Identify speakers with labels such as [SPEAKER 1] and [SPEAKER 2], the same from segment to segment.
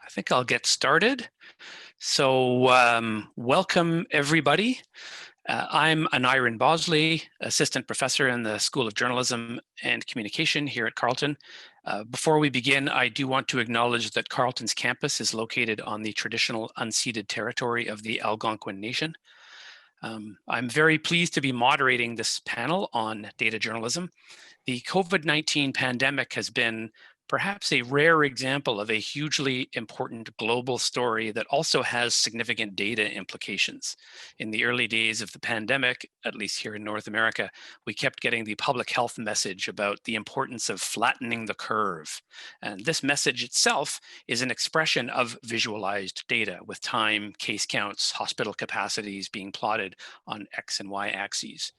[SPEAKER 1] I think I'll get started. So welcome everybody. I'm Anirin Bosley, Assistant Professor in the School of Journalism and Communication here at Carleton. Before we begin, I do want to acknowledge that Carleton's campus is located on the traditional unceded territory of the Algonquin Nation. I'm very pleased to be moderating this panel on data journalism. The COVID-19 pandemic has been perhaps a rare example of a hugely important global story that also has significant data implications. In the early days of the pandemic, at least here in North America, we kept getting the public health message about the importance of flattening the curve. And this message itself is an expression of visualized data with time, case counts, hospital capacities being plotted on X and Y axes.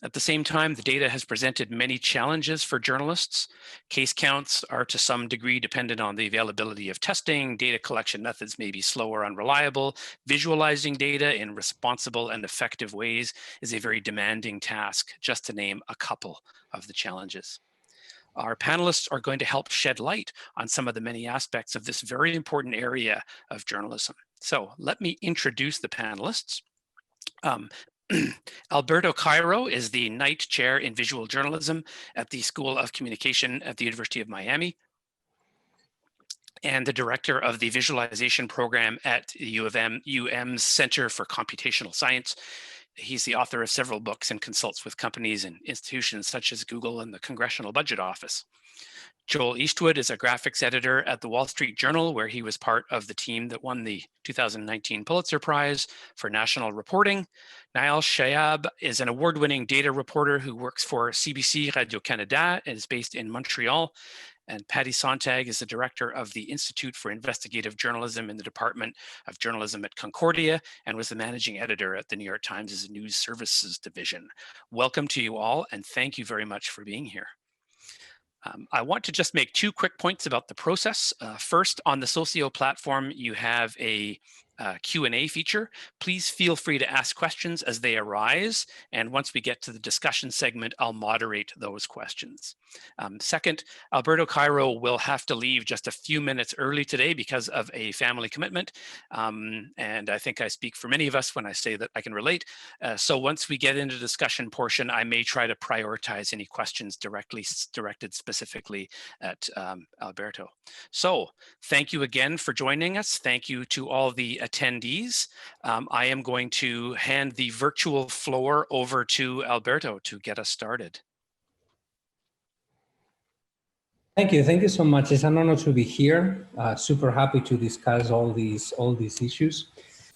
[SPEAKER 1] At the same time, the data has presented many challenges for journalists. Case counts are to some degree dependent on the availability of testing. Data collection methods may be slow or unreliable. Visualizing data in responsible and effective ways is a very demanding task, just to name a couple of the challenges. Our panelists are going to help shed light on some of the many aspects of this very important area of journalism. So let me introduce the panelists. Alberto Cairo is the Knight Chair in Visual Journalism at the School of Communication at the University of Miami and the Director of the Visualization Program at UM's Center for Computational Science. He's the author of several books and consults with companies and institutions such as Google and the Congressional Budget Office. Joel Eastwood is a graphics editor at the Wall Street Journal, where he was part of the team that won the 2019 Pulitzer Prize for National Reporting. Nael Shayab is an award-winning data reporter who works for CBC Radio-Canada and is based in Montreal. And Patty Sontag is the director of the Institute for Investigative Journalism in the Department of Journalism at Concordia and was the managing editor at the New York Times' News Services Division. Welcome to you all, and thank you very much for being here. I want to just make two quick points about the process. First, on the Socio platform, you have a Q&A feature. Please feel free to ask questions as they arise. And once we get to the discussion segment, I'll moderate those questions. Second, Alberto Cairo will have to leave just a few minutes early today because of a family commitment. And I think I speak for many of us when I say that I can relate. So once we get into the discussion portion, I may try to prioritize any questions directed specifically at Alberto. So thank you again for joining us. Thank you to all the attendees. I am going to hand the virtual floor over to Alberto to get us started.
[SPEAKER 2] Thank you so much. It's an honor to be here. Super happy to discuss all these issues.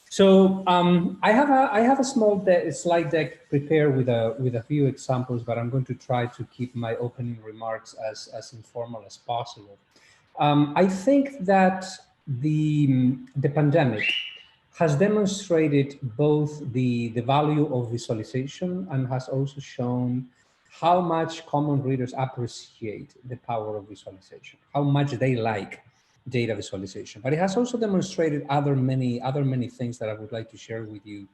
[SPEAKER 2] So I have a small slide deck prepared with a few examples, but I'm going to try to keep my opening remarks as informal as possible. I think that the pandemic has demonstrated both the value of visualization and has also shown how much common readers appreciate the power of visualization, how much they like data visualization. But it has also demonstrated many things that I would like to share with you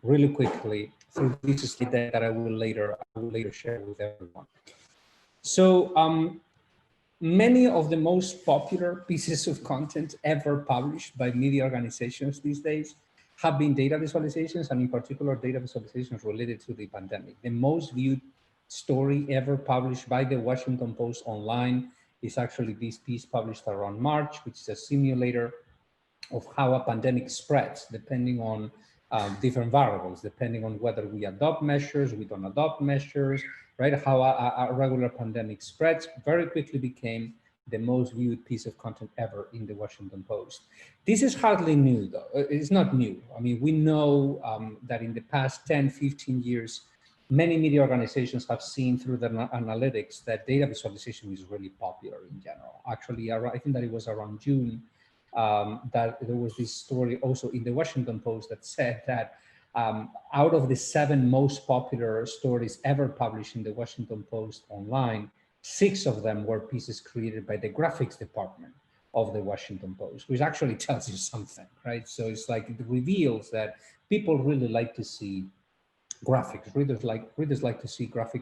[SPEAKER 2] really quickly through this slide that I will later share with everyone. So many of the most popular pieces of content ever published by media organizations these days have been data visualizations, and in particular data visualizations related to the pandemic. The most viewed story ever published by the Washington Post online is actually this piece published around March, which is a simulator of how a pandemic spreads depending on different variables, depending on whether we adopt measures, we don't adopt measures, right? How a regular pandemic spreads. Very quickly became the most viewed piece of content ever in the Washington Post. This is hardly new though, it's not new. I mean, we know that in the past 10, 15 years, many media organizations have seen through the analytics that data visualization is really popular in general. Actually, I think that it was around June that there was this story also in the Washington Post that said that out of the 7 most popular stories ever published in the Washington Post online, 6 of them were pieces created by the graphics department of the Washington Post, which actually tells you something, right? So it's like it reveals that people really like to see graphics. Readers like to see graphic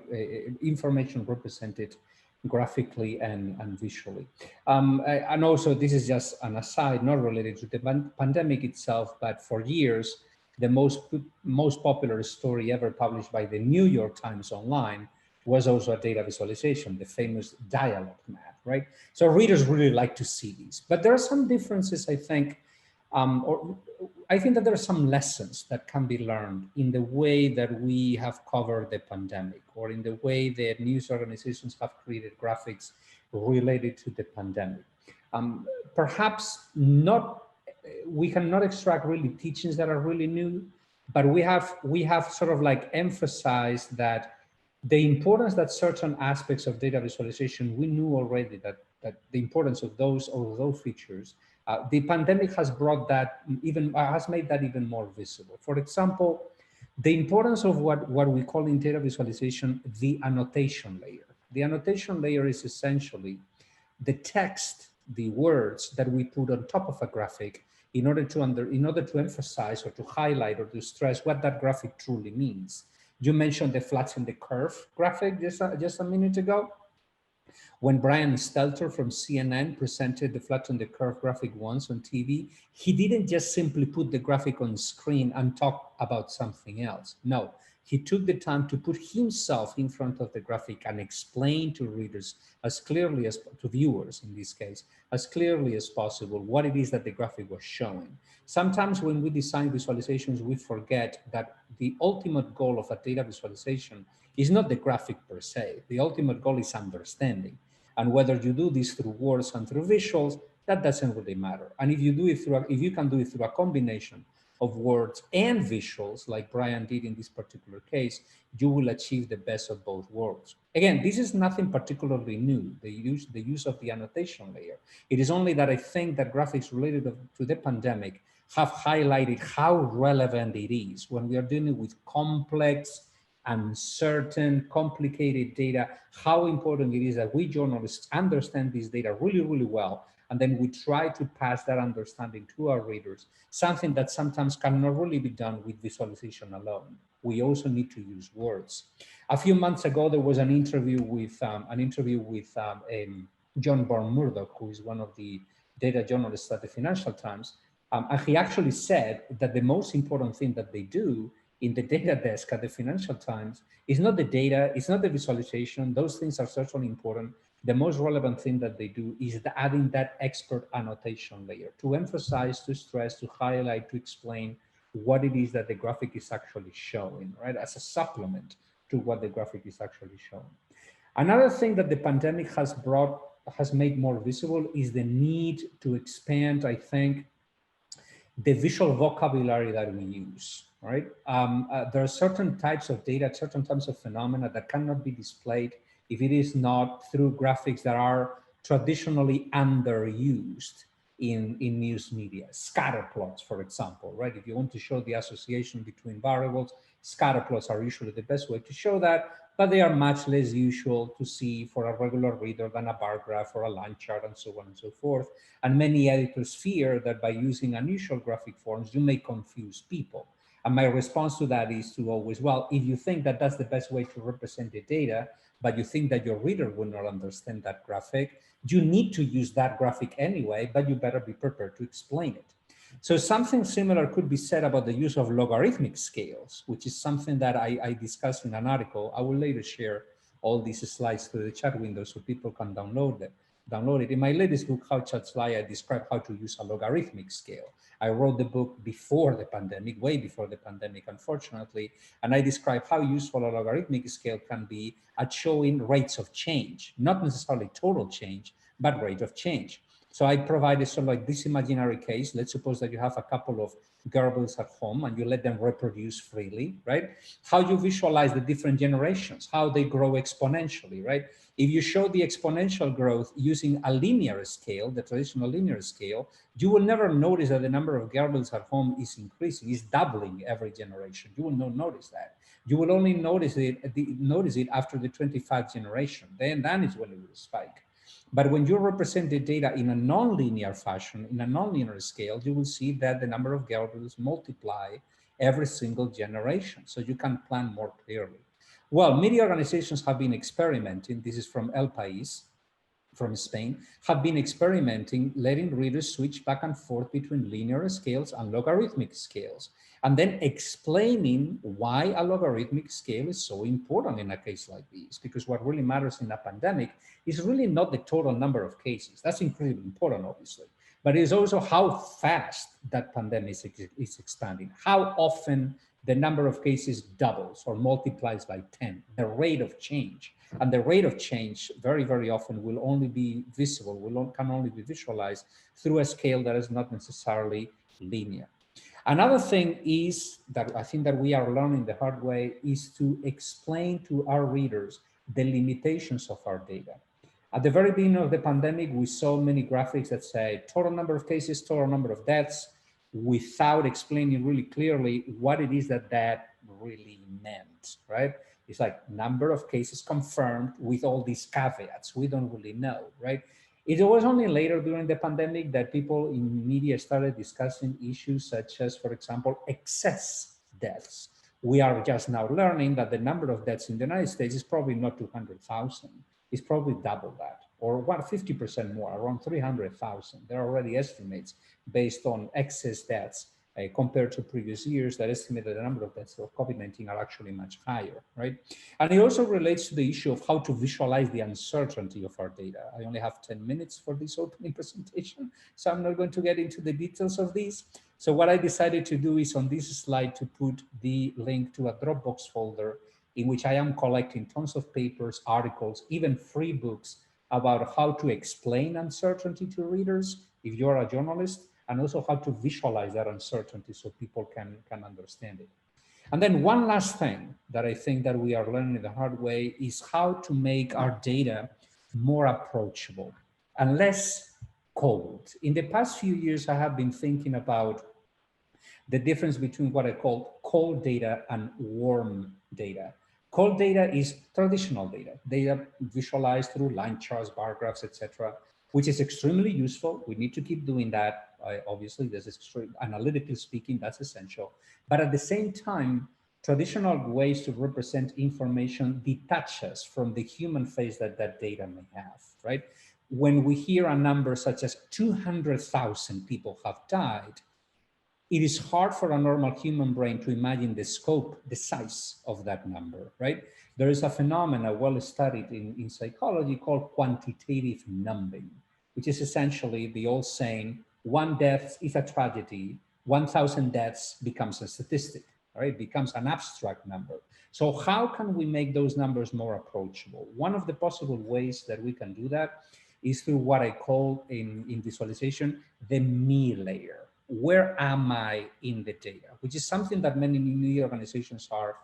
[SPEAKER 2] information represented graphically and visually. And also, this is just an aside, not related to the pandemic itself, but for years, the most popular story ever published by the New York Times Online was also a data visualization, the famous dialogue map, right? So readers really like to see these, but there are some differences, I think, or I think that there are some lessons that can be learned in the way that we have covered the pandemic, or in the way that news organizations have created graphics related to the pandemic. Perhaps not, we cannot extract really teachings that are really new, but we have sort of like emphasized that the importance that certain aspects of data visualization, we knew already that the importance of those features. The pandemic has brought that has made that even more visible. For example, the importance of what we call in data visualization the annotation layer. The annotation layer is essentially the text, the words that we put on top of a graphic in order to emphasize or to highlight or to stress what that graphic truly means. You mentioned the flatten the curve graphic just a minute ago. When Brian Stelter from CNN presented the flatten the curve graphic once on TV, he didn't just simply put the graphic on screen and talk about something else. No, he took the time to put himself in front of the graphic and explain to readers as clearly as, to viewers in this case, as clearly as possible what it is that the graphic was showing. Sometimes when we design visualizations, we forget that the ultimate goal of a data visualization is not the graphic per se. The ultimate goal is understanding. And whether you do this through words and through visuals, that doesn't really matter. And if you do it through, if you can do it through a combination of words and visuals, like Brian did in this particular case, you will achieve the best of both worlds. Again, this is nothing particularly new, the use of the annotation layer. It is only that I think that graphics related to the pandemic have highlighted how relevant it is when we are dealing with complex, uncertain, complicated data, how important it is that we journalists understand this data really, really well, and then we try to pass that understanding to our readers, something that sometimes cannot really be done with visualization alone. We also need to use words. A few months ago, there was an interview with John Bourne Murdoch, who is one of the data journalists at the Financial Times, and he actually said that the most important thing that they do in the data desk at the Financial Times is not the data, it's not the visualization. Those things are certainly important. The most relevant thing that they do is adding that expert annotation layer to emphasize, to stress, to highlight, to explain what it is that the graphic is actually showing, right? As a supplement to what the graphic is actually showing. Another thing that the pandemic has made more visible is the need to expand, I think, the visual vocabulary that we use, right? There are certain types of data, certain types of phenomena that cannot be displayed if it is not through graphics that are traditionally underused in news media. Scatter plots, for example, right? If you want to show the association between variables, scatter plots are usually the best way to show that, but they are much less usual to see for a regular reader than a bar graph or a line chart and so on and so forth. And many editors fear that by using unusual graphic forms, you may confuse people. And my response to that is to always, well, if you think that that's the best way to represent the data, but you think that your reader will not understand that graphic, you need to use that graphic anyway, but you better be prepared to explain it. So something similar could be said about the use of logarithmic scales, which is something that I discussed in an article. I will later share all these slides to the chat window so people can download it. In my latest book, How Chats Lie, I describe how to use a logarithmic scale. I wrote the book before the pandemic, way before the pandemic, unfortunately, and I describe how useful a logarithmic scale can be at showing rates of change, not necessarily total change, but rate of change. So I provided sort of like this imaginary case. Let's suppose that you have a couple of gerbils at home and you let them reproduce freely, right? How you visualize the different generations, how they grow exponentially, right? If you show the exponential growth using a linear scale, the traditional linear scale, you will never notice that the number of gerbils at home is increasing, is doubling every generation. You will not notice that. You will only notice it after the 25th generation. Then is when it will spike. But when you represent the data in a non-linear fashion, in a non-linear scale, you will see that the number of gerbils multiply every single generation. So you can plan more clearly. Well, media organizations have been experimenting, this is from El País, from Spain, have been experimenting, letting readers switch back and forth between linear scales and logarithmic scales, and then explaining why a logarithmic scale is so important in a case like this. Because what really matters in a pandemic is really not the total number of cases. That's incredibly important, obviously, but it's also how fast that pandemic is expanding, how often the number of cases doubles or multiplies by 10, the rate of change. And the rate of change very, very often will only be visible, can only be visualized through a scale that is not necessarily linear. Another thing is that I think that we are learning the hard way is to explain to our readers the limitations of our data. At the very beginning of the pandemic, we saw many graphics that say total number of cases, total number of deaths, without explaining really clearly what it is that that really meant, right? It's like number of cases confirmed with all these caveats. We don't really know, right? It was only later during the pandemic that people in media started discussing issues such as, for example, excess deaths. We are just now learning that the number of deaths in the United States is probably not 200,000. It's probably double that, or 50% more, around 300,000. There are already estimates based on excess deaths compared to previous years that estimate that the number of deaths of COVID-19 are actually much higher, right? And it also relates to the issue of how to visualize the uncertainty of our data. I only have 10 minutes for this opening presentation, so I'm not going to get into the details of these. So what I decided to do is on this slide to put the link to a Dropbox folder in which I am collecting tons of papers, articles, even free books about how to explain uncertainty to readers if you're a journalist, and also how to visualize that uncertainty so people can understand it. And then one last thing that I think that we are learning the hard way is how to make our data more approachable and less cold. In the past few years, I have been thinking about the difference between what I call cold data and warm data. Cold data is traditional data visualized through line charts, bar graphs, etc., which is extremely useful. We need to keep doing that. Obviously, this is analytically speaking, that's essential. But at the same time, traditional ways to represent information detach us from the human face that that data may have, right? When we hear a number such as 200,000 people have died, it is hard for a normal human brain to imagine the scope, the size of that number, right? There is a phenomenon well studied in psychology called quantitative numbing, which is essentially the old saying, one death is a tragedy, 1,000 deaths becomes a statistic, right? It becomes an abstract number. So how can we make those numbers more approachable? One of the possible ways that we can do that is through what I call in visualization, the me layer. Where am I in the data? Which is something that many media organizations are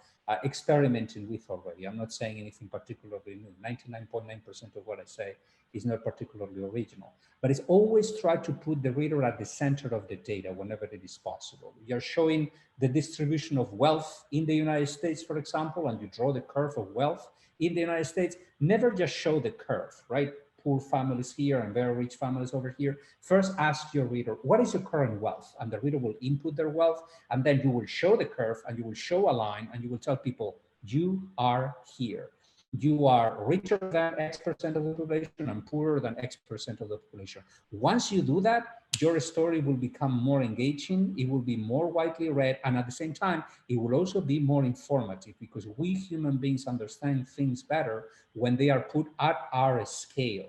[SPEAKER 2] experimenting with already. I'm not saying anything particularly new. 99.9% of what I say is not particularly original, but it's always try to put the reader at the center of the data whenever it is possible. You're showing the distribution of wealth in the United States, for example, and you draw the curve of wealth in the United States. Never just show the curve, right? Poor families here and very rich families over here. First, ask your reader, what is your current wealth? And the reader will input their wealth, and then you will show the curve and you will show a line and you will tell people, you are here. You are richer than X percent of the population and poorer than X percent of the population. Once you do that, your story will become more engaging, it will be more widely read, and at the same time, it will also be more informative because we human beings understand things better when they are put at our scale.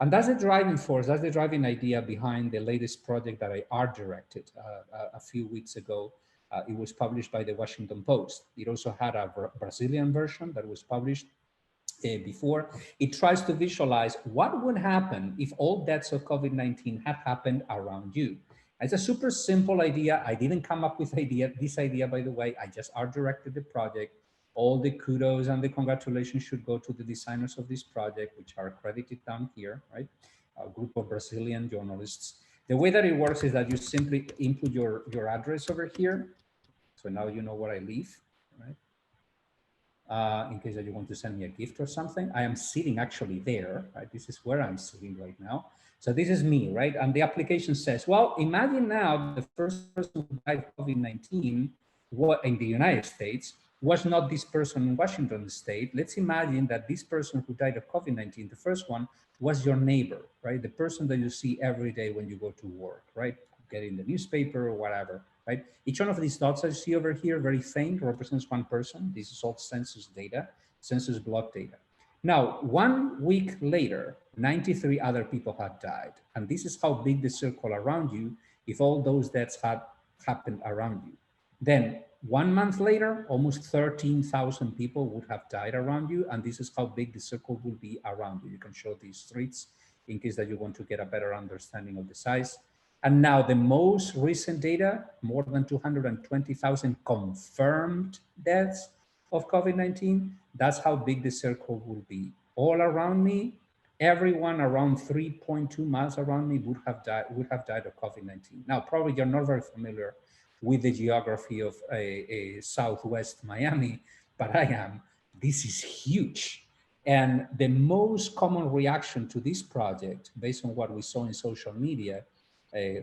[SPEAKER 2] And that's the driving force, that's the driving idea behind the latest project that I art directed a few weeks ago. It was published by the Washington Post. It also had a Brazilian version that was published before. It tries to visualize what would happen if all deaths of COVID-19 had happened around you. It's a super simple idea. I didn't come up with this idea, by the way. I just art directed the project. All the kudos and the congratulations should go to the designers of this project, which are credited down here, right? A group of Brazilian journalists. The way that it works is that you simply input your address over here. So now you know where I live, right? In case that you want to send me a gift or something. I am sitting actually there, right? This is where I'm sitting right now. So this is me, right? And the application says, well, imagine now the first person who died of COVID-19 in the United States was not this person in Washington state. Let's imagine that this person who died of COVID-19, the first one, was your neighbor, right? The person that you see every day when you go to work, right? Getting the newspaper or whatever, right? Each one of these dots I see over here, very faint, represents one person. This is all census data, census block data. Now, 1 week later, 93 other people had died. And this is how big the circle around you if all those deaths had happened around you. Then 1 month later, almost 13,000 people would have died around you. And this is how big the circle will be around you. You can show these streets in case that you want to get a better understanding of the size. And now the most recent data, more than 220,000 confirmed deaths of COVID-19. That's how big the circle will be. All around me, everyone around 3.2 miles around me would have died of COVID-19. Now, probably you're not very familiar with the geography of a Southwest Miami, but I am. This is huge. And the most common reaction to this project, based on what we saw in social media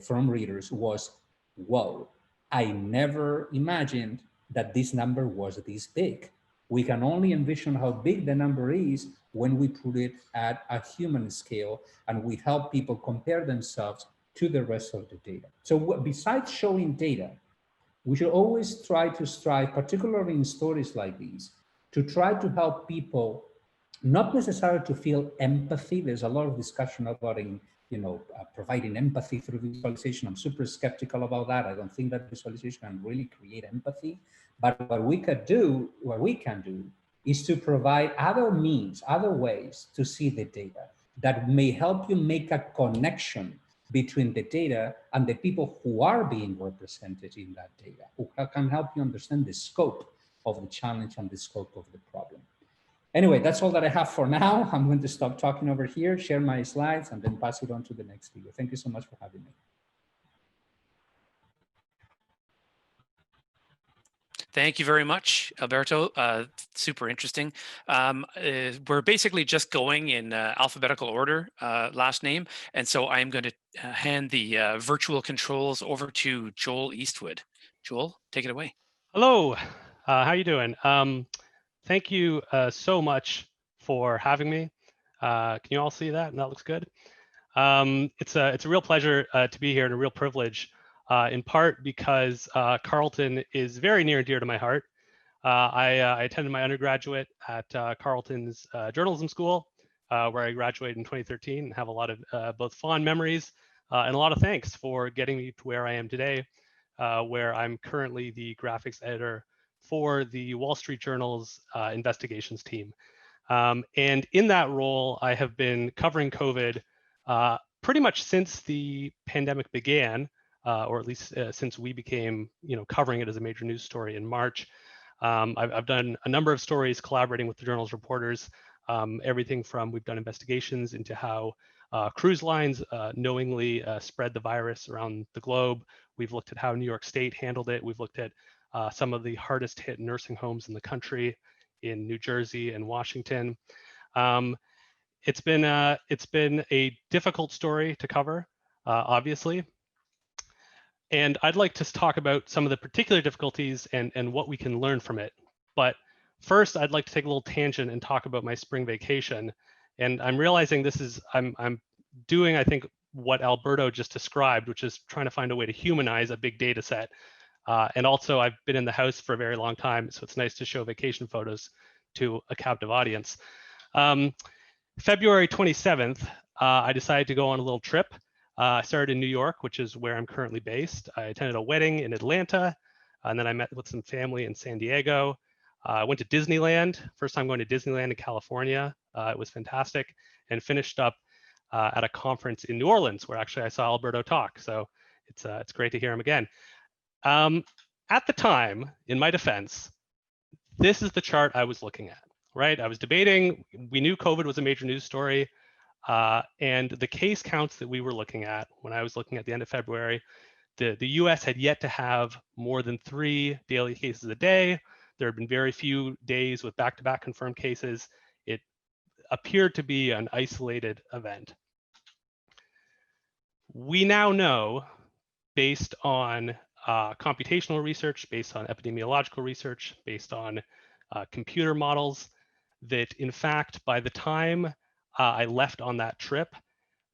[SPEAKER 2] from readers, was, whoa, I never imagined that this number was this big. We can only envision how big the number is when we put it at a human scale and we help people compare themselves to the rest of the data. So besides showing data, we should always try to strive, particularly in stories like these, to try to help people not necessarily to feel empathy. There's a lot of discussion about providing empathy through visualization. I'm super skeptical about that. I don't think that visualization can really create empathy. But what we can do is to provide other means, other ways to see the data that may help you make a connection between the data and the people who are being represented in that data, who can help you understand the scope of the challenge and the scope of the problem. Anyway, that's all that I have for now. I'm going to stop talking over here, share my slides, and then pass it on to the next video. Thank you so much for having me.
[SPEAKER 1] Thank you very much, Alberto. Super interesting. We're basically just going in alphabetical order, last name. And so I'm going to hand the virtual controls over to Joel Eastwood. Joel, take it away.
[SPEAKER 3] Hello, how you doing? Thank you so much for having me. Can you all see that? That looks good. It's a real pleasure to be here and a real privilege, in part because Carleton is very near and dear to my heart. I attended my undergraduate at Carleton's journalism school, where I graduated in 2013 and have a lot of both fond memories and a lot of thanks for getting me to where I am today, where I'm currently the graphics editor for the Wall Street Journal's investigations team. And in that role, I have been covering COVID pretty much since the pandemic began, or at least since we became, covering it as a major news story in March. I've done a number of stories collaborating with the journal's reporters, everything from we've done investigations into how cruise lines knowingly spread the virus around the globe. We've looked at how New York State handled it. We've looked at some of the hardest hit nursing homes in the country in New Jersey and Washington. It's been a difficult story to cover, obviously. And I'd like to talk about some of the particular difficulties and what we can learn from it. But first, I'd like to take a little tangent and talk about my spring vacation. And I'm realizing I'm doing, I think, what Alberto just described, which is trying to find a way to humanize a big data set. And also, I've been in the house for a very long time, so it's nice to show vacation photos to a captive audience. February 27th, I decided to go on a little trip. I started in New York, which is where I'm currently based. I attended a wedding in Atlanta, and then I met with some family in San Diego. I went to Disneyland, first time going to Disneyland in California. It was fantastic, and finished up at a conference in New Orleans, where actually I saw Alberto talk. So it's great to hear him again. At the time, in my defense, this is the chart I was looking at, right? I was debating, we knew COVID was a major news story, and the case counts that we were looking at when I was looking at the end of February, the US had yet to have more than 3 daily cases a day. There had been very few days with back-to-back confirmed cases. It appeared to be an isolated event. We now know, based on computational research, based on epidemiological research, based on computer models, that in fact, by the time I left on that trip,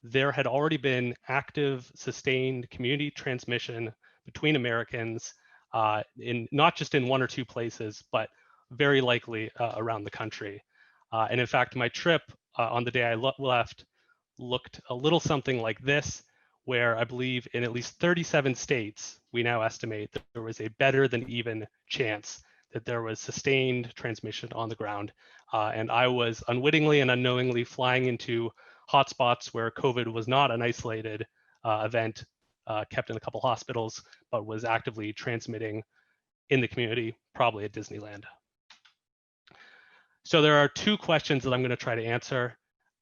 [SPEAKER 3] there had already been active, sustained community transmission between Americans, in not just in one or two places, but very likely around the country. And in fact, my trip on the day I left looked a little something like this, where I believe in at least 37 states, we now estimate that there was a better than even chance that there was sustained transmission on the ground. And I was unwittingly and unknowingly flying into hotspots where COVID was not an isolated event kept in a couple hospitals, but was actively transmitting in the community, probably at Disneyland. So there are two questions that I'm going to try to answer.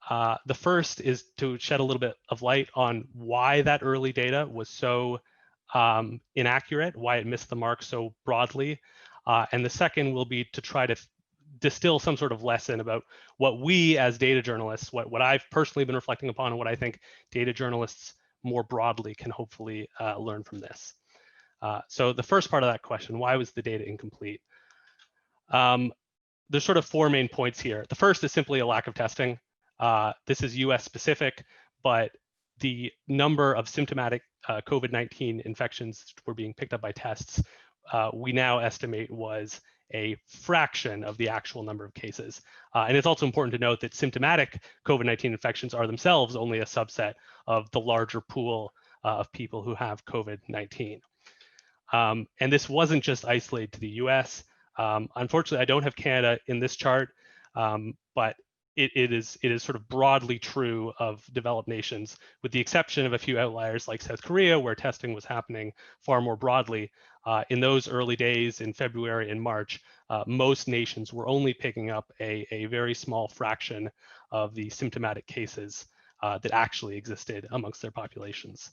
[SPEAKER 3] The first is to shed a little bit of light on why that early data was so inaccurate, why it missed the mark so broadly. And the second will be to try to distill some sort of lesson about what we as data journalists, what I've personally been reflecting upon, and what I think data journalists more broadly can hopefully learn from this. So the first part of that question, why was the data incomplete? There's sort of four main points here. The first is simply a lack of testing. This is US specific, but the number of symptomatic COVID-19 infections were being picked up by tests, we now estimate was a fraction of the actual number of cases. And it's also important to note that symptomatic COVID-19 infections are themselves only a subset of the larger pool of people who have COVID-19. And this wasn't just isolated to the US. Unfortunately, I don't have Canada in this chart, but it is sort of broadly true of developed nations, with the exception of a few outliers like South Korea, where testing was happening far more broadly. In those early days in February and March, most nations were only picking up a very small fraction of the symptomatic cases that actually existed amongst their populations.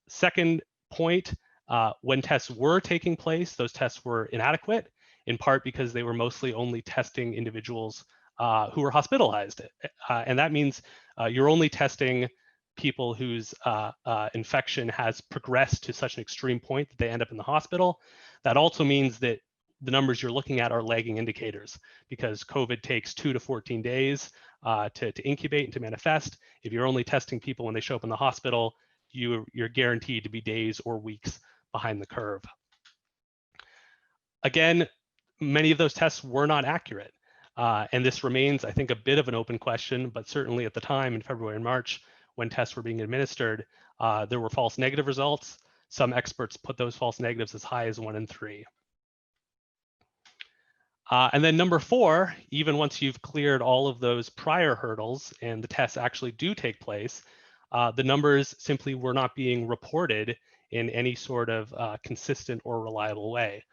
[SPEAKER 3] Second point, when tests were taking place, those tests were inadequate, in part because they were mostly only testing individuals who were hospitalized. And that means you're only testing people whose infection has progressed to such an extreme point that they end up in the hospital. That also means that the numbers you're looking at are lagging indicators, because COVID takes 2 to 14 days to incubate and to manifest. If you're only testing people when they show up in the hospital, you're guaranteed to be days or weeks behind the curve. Again, many of those tests were not accurate. And this remains, I think, a bit of an open question, but certainly at the time in February and March, when tests were being administered, there were false negative results. Some experts put those false negatives as high as 1 in 3. And then number 4, even once you've cleared all of those prior hurdles and the tests actually do take place, the numbers simply were not being reported in any sort of consistent or reliable way.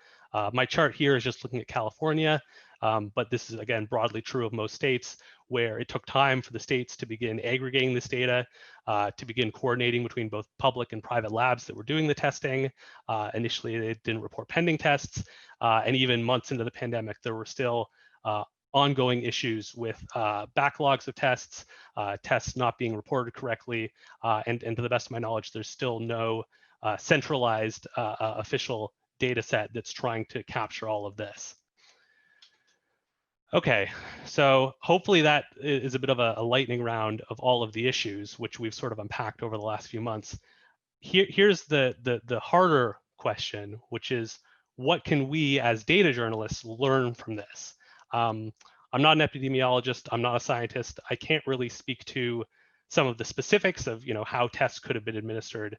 [SPEAKER 3] My chart here is just looking at California, but this is, again, broadly true of most states, where it took time for the states to begin aggregating this data, to begin coordinating between both public and private labs that were doing the testing. Initially, they didn't report pending tests, and even months into the pandemic, there were still ongoing issues with backlogs of tests, tests not being reported correctly, and to the best of my knowledge, there's still no centralized official data set that's trying to capture all of this. Okay, so hopefully that is a bit of a lightning round of all of the issues, which we've sort of unpacked over the last few months. Here's the harder question, which is, what can we as data journalists learn from this? I'm not an epidemiologist, I'm not a scientist. I can't really speak to some of the specifics of how tests could have been administered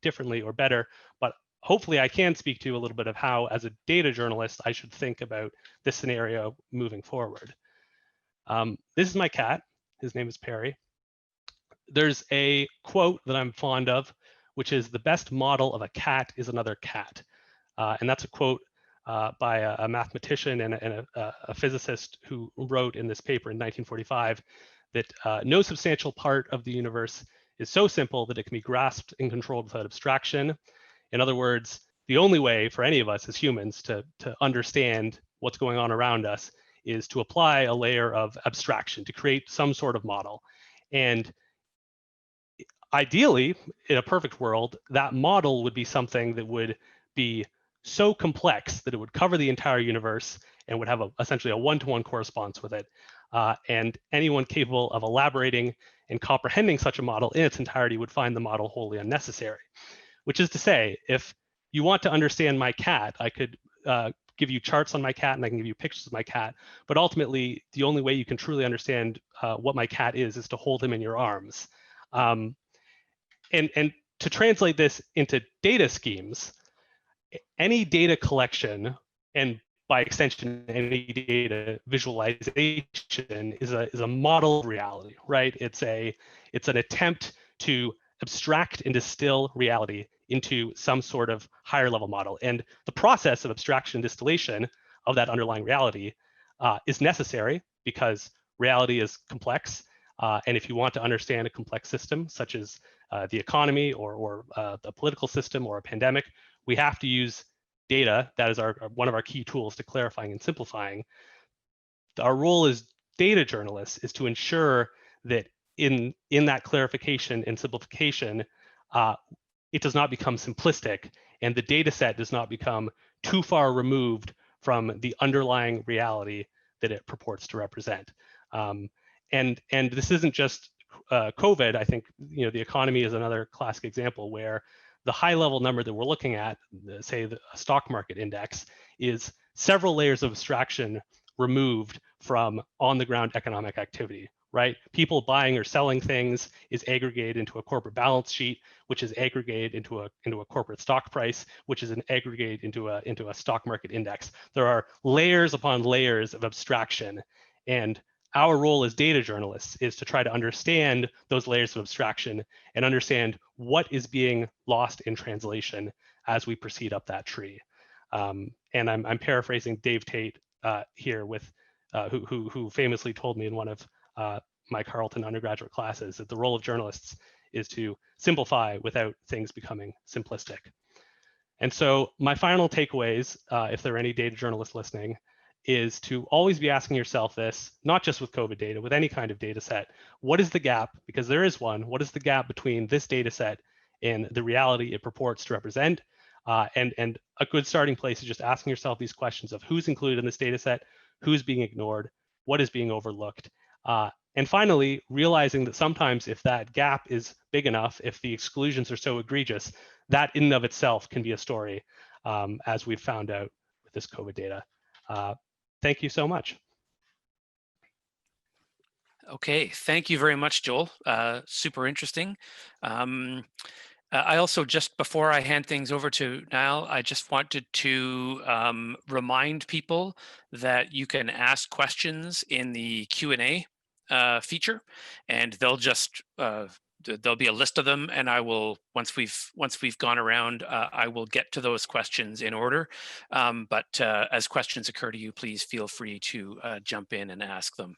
[SPEAKER 3] differently or better, but hopefully I can speak to a little bit of how, as a data journalist, I should think about this scenario moving forward. This is my cat. His name is Perry. There's a quote that I'm fond of, which is, "The best model of a cat is another cat." And that's a quote by a mathematician and a physicist who wrote in this paper in 1945 that no substantial part of the universe is so simple that it can be grasped and controlled without abstraction. In other words, the only way for any of us as humans to understand what's going on around us is to apply a layer of abstraction, to create some sort of model. And ideally, in a perfect world, that model would be something that would be so complex that it would cover the entire universe and would have essentially a one-to-one correspondence with it. And anyone capable of elaborating and comprehending such a model in its entirety would find the model wholly unnecessary. Which is to say, if you want to understand my cat, I could give you charts on my cat and I can give you pictures of my cat. But ultimately, the only way you can truly understand what my cat is to hold him in your arms. And to translate this into data schemes, any data collection, and by extension, any data visualization is a model of reality, right? It's an attempt to abstract and distill reality into some sort of higher level model. And the process of abstraction and distillation of that underlying reality is necessary because reality is complex. And if you want to understand a complex system, such as the economy or the political system or a pandemic, we have to use data. That is one of our key tools to clarifying and simplifying. Our role as data journalists is to ensure that in that clarification and simplification, it does not become simplistic and the data set does not become too far removed from the underlying reality that it purports to represent. And this isn't just COVID. I think the economy is another classic example where the high level number that we're looking at, say the stock market index, is several layers of abstraction removed from on the ground economic activity, right? People buying or selling things is aggregated into a corporate balance sheet, which is aggregated into a corporate stock price, which is an aggregate into a stock market index. There are layers upon layers of abstraction, and our role as data journalists is to try to understand those layers of abstraction and understand what is being lost in translation as we proceed up that tree. And I'm paraphrasing Dave Tate here, with who famously told me in one of my Carleton undergraduate classes that the role of journalists is to simplify without things becoming simplistic. And so my final takeaways, if there are any data journalists listening, is to always be asking yourself this, not just with COVID data, with any kind of data set. What is the gap? Because there is one. What is the gap between this data set and the reality it purports to represent? And a good starting place is just asking yourself these questions of who's included in this data set, who's being ignored, what is being overlooked. And finally, realizing that sometimes if that gap is big enough, if the exclusions are so egregious, that in and of itself can be a story, as we've found out with this COVID data. Thank you so much.
[SPEAKER 1] Okay, thank you very much, Joel. Super interesting. I also, just before I hand things over to Niall, I just wanted to remind people that you can ask questions in the Q&A feature, and they'll just there'll be a list of them, and I will, once we've gone around, I will get to those questions in order. But as questions occur to you, please feel free to jump in and ask them.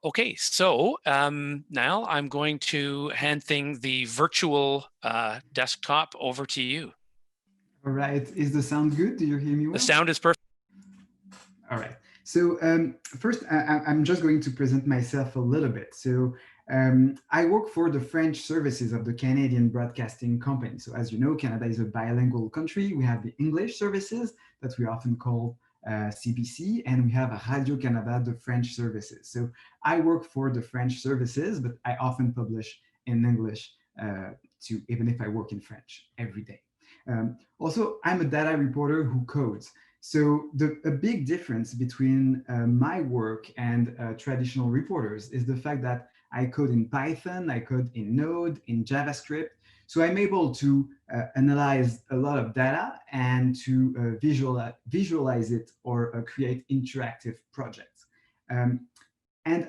[SPEAKER 1] Okay, so now I'm going to hand the virtual desktop over to you.
[SPEAKER 4] All right, is the sound good? Do you hear me well?
[SPEAKER 1] The sound is perfect.
[SPEAKER 4] All right, so first I'm just going to present myself a little bit. So I work for the French services of the Canadian Broadcasting Company. So as you know, Canada is a bilingual country. We have the English services that we often call CBC, and we have Radio-Canada, the French services. So I work for the French services, but I often publish in English too, even if I work in French every day. Also, I'm a data reporter who codes. So a big difference between my work and traditional reporters is the fact that I code in Python, I code in Node, in JavaScript. So I'm able to analyze a lot of data and to visualize it or create interactive projects. And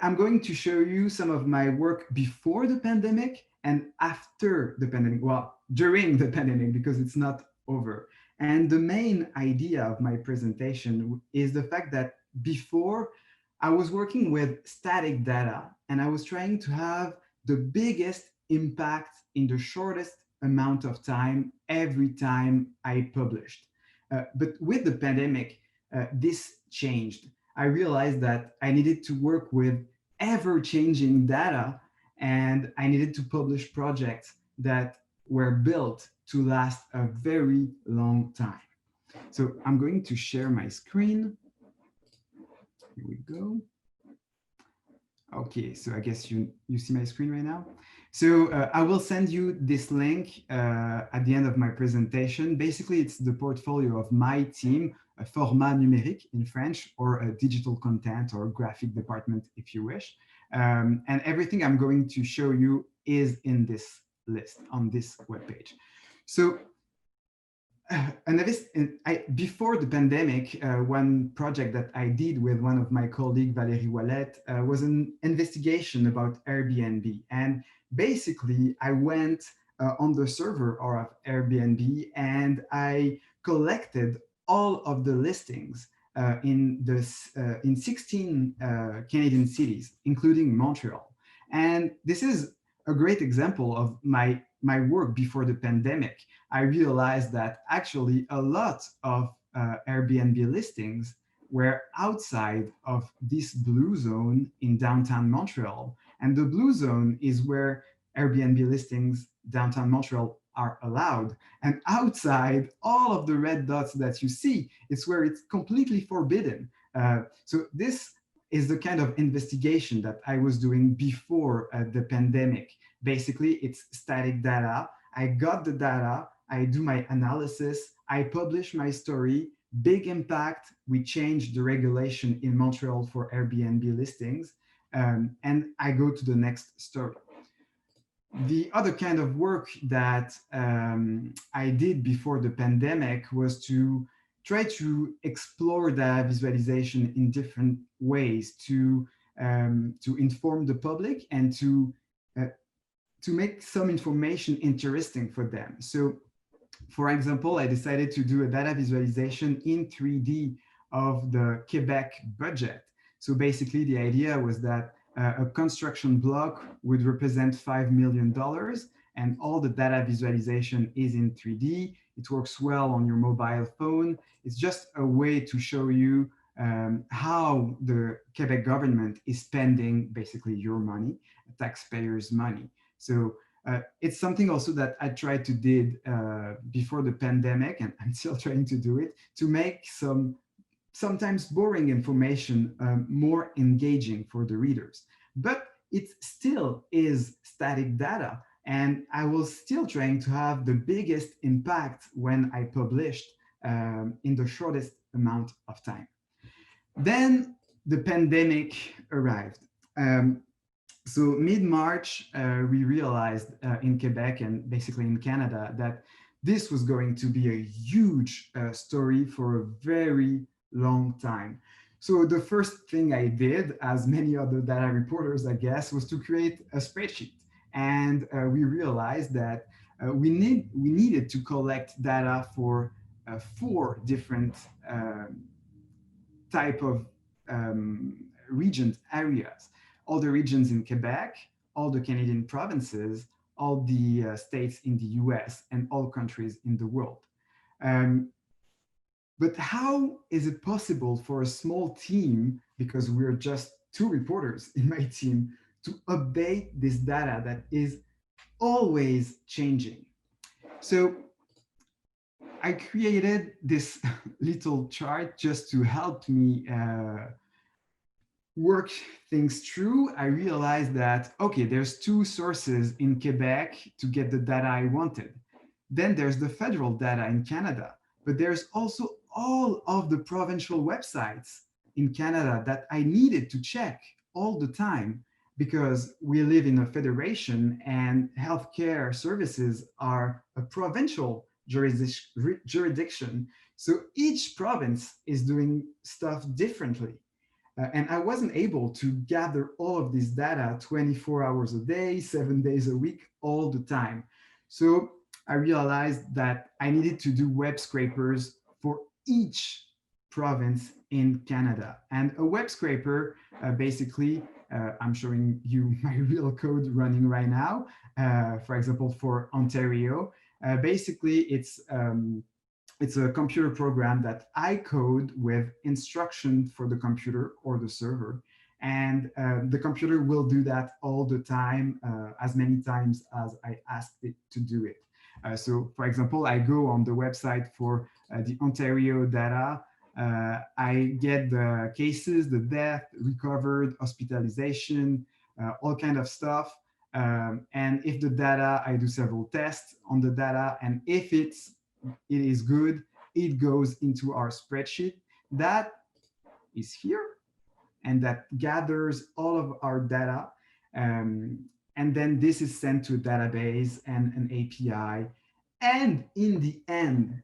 [SPEAKER 4] I'm going to show you some of my work before the pandemic and after the pandemic, well, during the pandemic, because it's not over. And the main idea of my presentation is the fact that before, I was working with static data, and I was trying to have the biggest impact in the shortest amount of time every time I published. But with the pandemic, this changed. I realized that I needed to work with ever-changing data, and I needed to publish projects that were built to last a very long time. So I'm going to share my screen. Here we go. Okay, so I guess you see my screen right now. So I will send you this link at the end of my presentation. Basically, it's the portfolio of my team, a format numérique in French, or a digital content or graphic department, if you wish. And everything I'm going to show you is in this list on this webpage. So before the pandemic, one project that I did with one of my colleagues, Valérie Wallet, was an investigation about Airbnb. And basically, I went on the server of Airbnb and I collected all of the listings in 16 Canadian cities, including Montreal. And this is a great example of my work before the pandemic. I realized that actually a lot of Airbnb listings were outside of this blue zone in downtown Montreal. And the blue zone is where Airbnb listings downtown Montreal are allowed. And outside, all of the red dots that you see, it's where it's completely forbidden. So this is the kind of investigation that I was doing before the pandemic. Basically, it's static data. I got the data, I do my analysis, I publish my story, big impact. We changed the regulation in Montreal for Airbnb listings, and I go to the next story. The other kind of work that I did before the pandemic was to try to explore data visualization in different ways to inform the public and to make some information interesting for them. So, for example, I decided to do a data visualization in 3D of the Quebec budget. So basically, the idea was that a construction block would represent $5 million, and all the data visualization is in 3D. It works well on your mobile phone. It's just a way to show you how the Quebec government is spending basically your money, taxpayers' money. So it's something also that I tried to did before the pandemic, and I'm still trying to do it, to make some sometimes boring information more engaging for the readers. But it still is static data, and I was still trying to have the biggest impact when I published in the shortest amount of time. Then the pandemic arrived. So mid-March, we realized in Quebec and basically in Canada that this was going to be a huge story for a very long time. So the first thing I did, as many other data reporters, I guess, was to create a spreadsheet. And we realized that we needed to collect data for 4 different type of regions, areas. All the regions in Quebec, all the Canadian provinces, all the states in the US, and all countries in the world. But how is it possible for a small team, because we're just 2 reporters in my team, to update this data that is always changing? So I created this little chart just to help me work things through. I realized that, okay, there's 2 sources in Quebec to get the data I wanted. Then there's the federal data in Canada, but there's also all of the provincial websites in Canada that I needed to check all the time, because we live in a federation and healthcare services are a provincial jurisdiction. So each province is doing stuff differently. And I wasn't able to gather all of this data 24 hours a day, 7 days a week, all the time. So I realized that I needed to do web scrapers for each province in Canada. And a web scraper, basically, I'm showing you my real code running right now. For example, for Ontario, basically it's a computer program that I code with instruction for the computer or the server. And the computer will do that all the time, as many times as I asked it to do it. So for example, I go on the website for the Ontario data. I get the cases, the death, recovered, hospitalization, all kind of stuff. And if the data, I do several tests on the data, and if it is good, it goes into our spreadsheet that is here, and that gathers all of our data. And then this is sent to a database and an API. And in the end,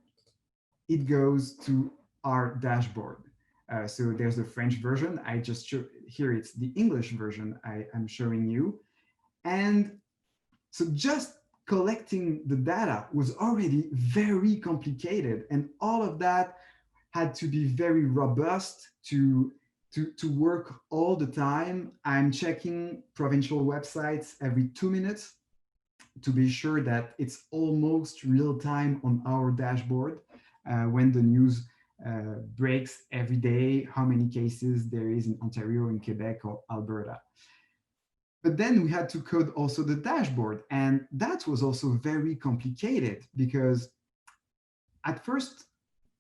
[SPEAKER 4] it goes to our dashboard. So there's the French version. I just show here, it's the English version I'm showing you. And so just collecting the data was already very complicated. And all of that had to be very robust to work all the time. I'm checking provincial websites every 2 minutes to be sure that it's almost real time on our dashboard when the news breaks every day, how many cases there is in Ontario, in Quebec, or Alberta. But then we had to code also the dashboard. And that was also very complicated because at first,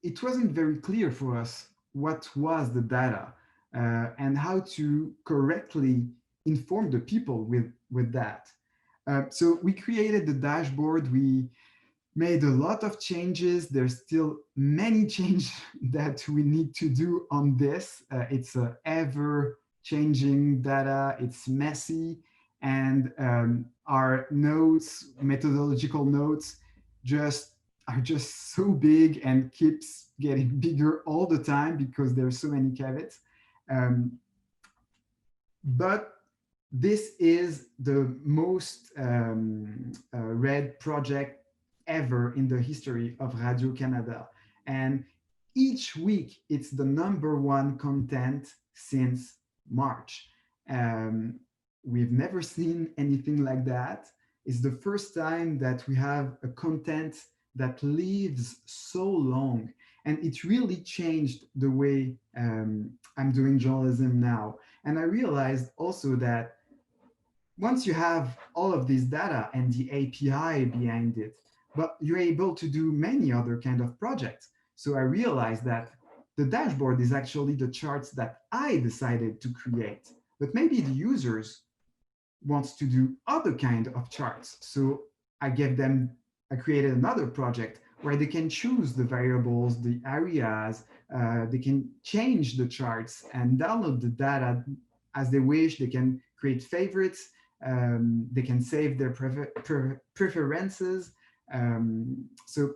[SPEAKER 4] it wasn't very clear for us what was the data and how to correctly inform the people with that. So we created the dashboard. We made a lot of changes. There's still many changes that we need to do on this. It's a ever changing data. It's messy. And our notes, methodological notes, are just so big and keeps getting bigger all the time because there's so many caveats. But this is the most read project ever in the history of Radio-Canada. And each week, it's the #1 content since March. We've never seen anything like that. It's the first time that we have a content that lives so long. And it really changed the way I'm doing journalism now. And I realized also that once you have all of this data and the API behind it, but you're able to do many other kind of projects. So I realized that the dashboard is actually the charts that I decided to create, but maybe the users wants to do other kind of charts. So I created another project where they can choose the variables, the areas, they can change the charts and download the data as they wish. They can create favorites. They can save their preferences. So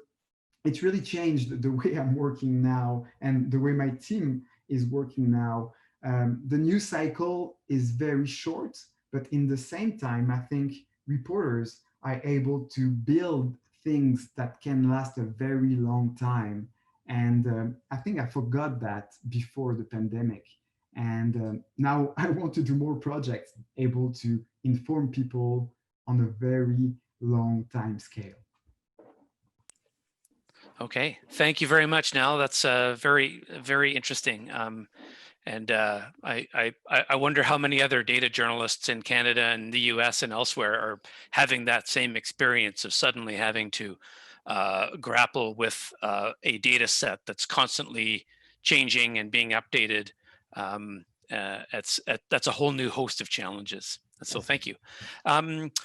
[SPEAKER 4] it really changed the way I'm working now and the way my team is working now. The news cycle is very short, but in the same time, I think reporters are able to build things that can last a very long time. And I think I forgot that before the pandemic. And now I want to do more projects able to inform people on a very long time scale.
[SPEAKER 1] Okay, thank you very much, Nell. That's very, very interesting. And I wonder how many other data journalists in Canada and the US and elsewhere are having that same experience of suddenly having to grapple with a data set that's constantly changing and being updated. That's a whole new host of challenges. So thank you.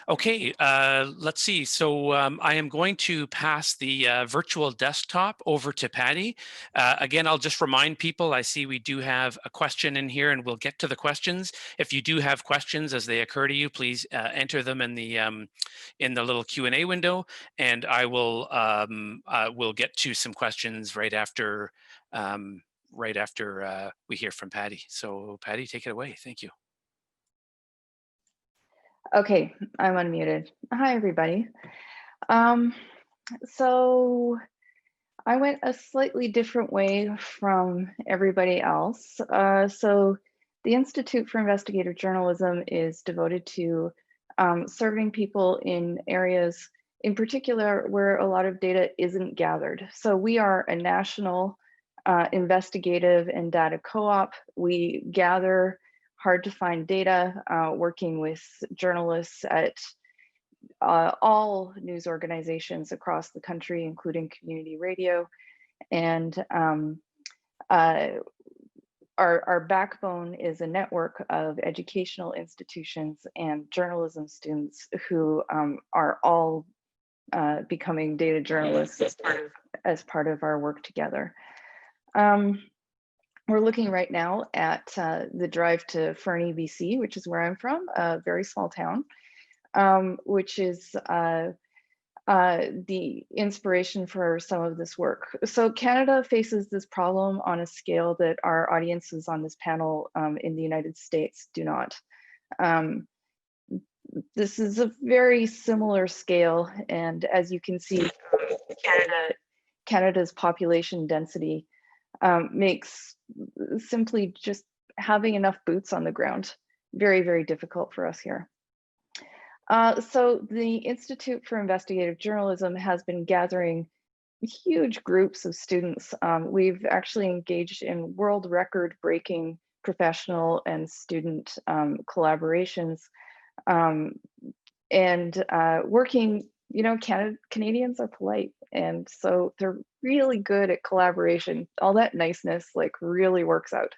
[SPEAKER 1] Okay, let's see. So I am going to pass the virtual desktop over to Patty. Again, I'll just remind people, I see we do have a question in here and we'll get to the questions. If you do have questions as they occur to you, please enter them in the little Q&A window, and I will we'll get to some questions right after we hear from Patty. So Patty, take it away. Thank you.
[SPEAKER 5] Okay, I'm unmuted. Hi, everybody. So I went a slightly different way from everybody else. So the Institute for Investigative Journalism is devoted to serving people in areas, in particular, where a lot of data isn't gathered. So we are a national investigative and data co-op. We gather hard to find data, working with journalists at all news organizations across the country, including community radio. And our backbone is a network of educational institutions and journalism students who are all becoming data journalists as part of our work together. We're looking right now at the drive to Fernie, BC, which is where I'm from, a very small town, which is the inspiration for some of this work. So Canada faces this problem on a scale that our audiences on this panel in the United States do not. This is a very similar scale, and as you can see, Canada's population density makes simply just having enough boots on the ground very, very difficult for us here. So the Institute for Investigative Journalism has been gathering huge groups of students. We've actually engaged in world record breaking professional and student collaborations and working, you know, Canadians are polite. And so they're really good at collaboration. All that niceness like really works out.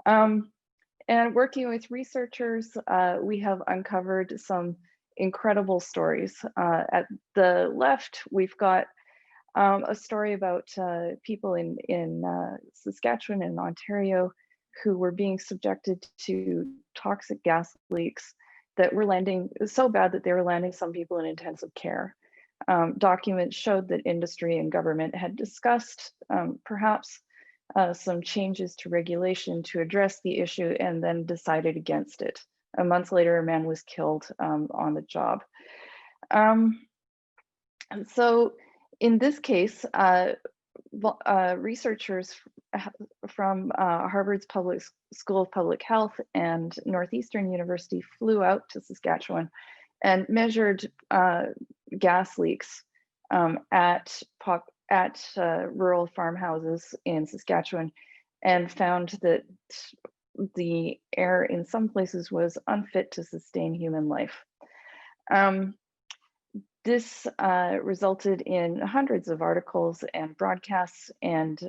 [SPEAKER 5] And working with researchers, we have uncovered some incredible stories. At the left, we've got a story about people in Saskatchewan and Ontario who were being subjected to toxic gas leaks that were landing so bad that they were landing some people in intensive care. Documents showed that industry and government had discussed perhaps some changes to regulation to address the issue and then decided against it. A month later, a man was killed on the job. So in this case, researchers from Harvard's School of Public Health and Northeastern University flew out to Saskatchewan and measured gas leaks at rural farmhouses in Saskatchewan and found that the air in some places was unfit to sustain human life. This resulted in hundreds of articles and broadcasts and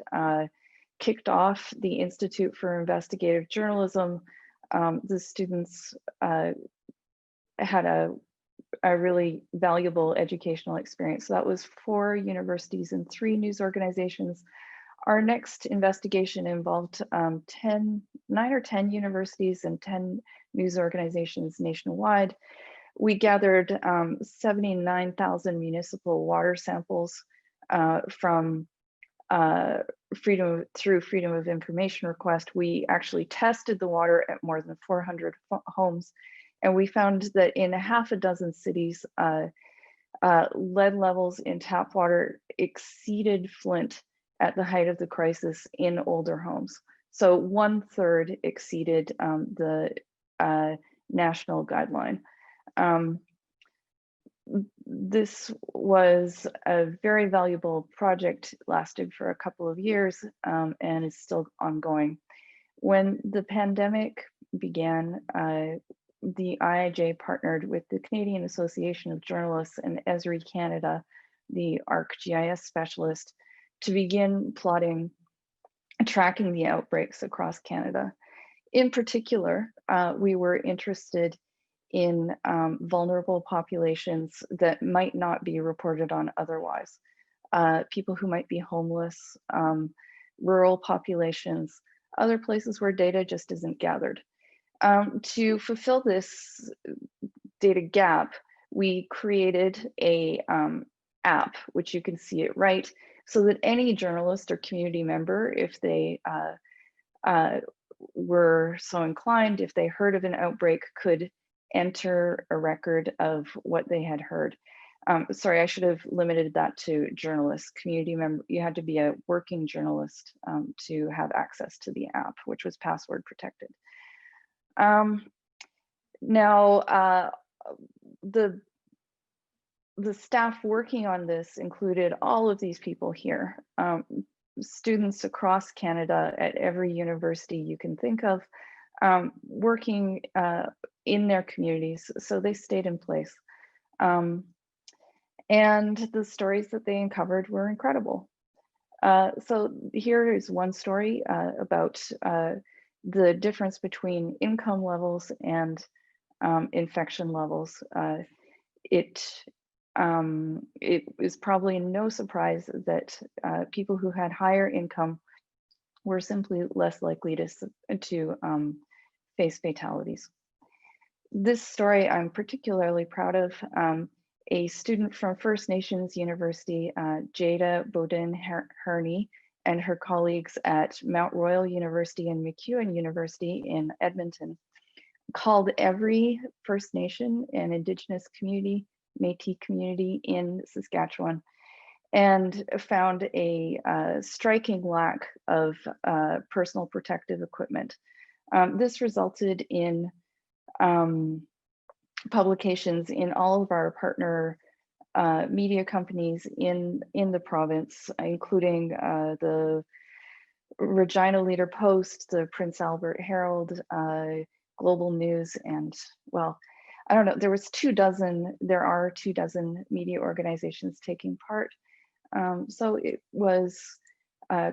[SPEAKER 5] kicked off the Institute for Investigative Journalism. The students had a really valuable educational experience. So that was 4 universities and 3 news organizations. Our next investigation involved 9 or 10 universities and 10 news organizations nationwide. We gathered 79,000 municipal water samples from through Freedom of Information request. We actually tested the water at more than 400 homes, and we found that in half a dozen cities, lead levels in tap water exceeded Flint at the height of the crisis in older homes. So 1/3 exceeded the national guideline. This was a very valuable project, lasted for a couple of years and is still ongoing. When the pandemic began, the IIJ partnered with the Canadian Association of Journalists and Esri Canada, the ArcGIS specialist, to begin tracking the outbreaks across Canada. In particular, we were interested in vulnerable populations that might not be reported on otherwise. People who might be homeless, rural populations, other places where data just isn't gathered. To fulfill this data gap, we created a app, which you can see it right, so that any journalist or community member, if they were so inclined, if they heard of an outbreak, could enter a record of what they had heard. Sorry, I should have limited that to journalists. Community member, you had to be a working journalist to have access to the app, which was password protected. Now, the staff working on this included all of these people here, students across Canada at every university you can think of, working in their communities. So they stayed in place. And the stories that they uncovered were incredible. So here is one story about the difference between income levels and infection levels. It is probably no surprise that people who had higher income were simply less likely to face fatalities. This story I'm particularly proud of. A student from First Nations University, Jada Bowden-Herney, and her colleagues at Mount Royal University and MacEwan University in Edmonton called every First Nation and Indigenous community, Métis community in Saskatchewan, and found a striking lack of personal protective equipment. This resulted in publications in all of our partner media companies in the province, including the Regina Leader Post, the Prince Albert Herald, Global News, and well, I don't know, there are 24 media organizations taking part. So it was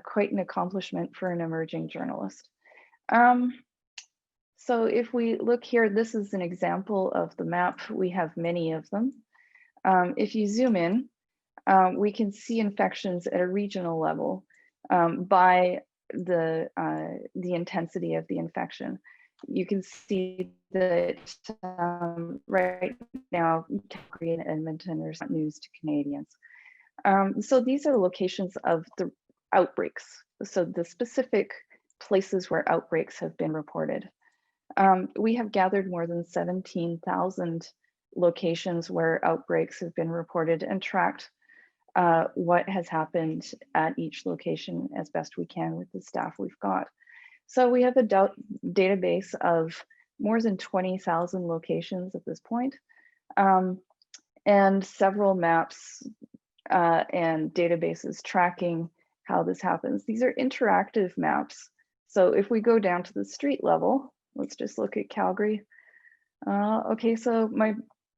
[SPEAKER 5] quite an accomplishment for an emerging journalist. So if we look here, this is an example of the map. We have many of them. If you zoom in, we can see infections at a regional level by the intensity of the infection. You can see that right now, Calgary and Edmonton are not news to Canadians. So these are locations of the outbreaks. So the specific places where outbreaks have been reported. We have gathered more than 17,000 locations where outbreaks have been reported and tracked what has happened at each location as best we can with the staff we've got. So we have a database of more than 20,000 locations at this point, and several maps and databases tracking how this happens. These are interactive maps. So if we go down to the street level, let's just look at Calgary. Okay, so my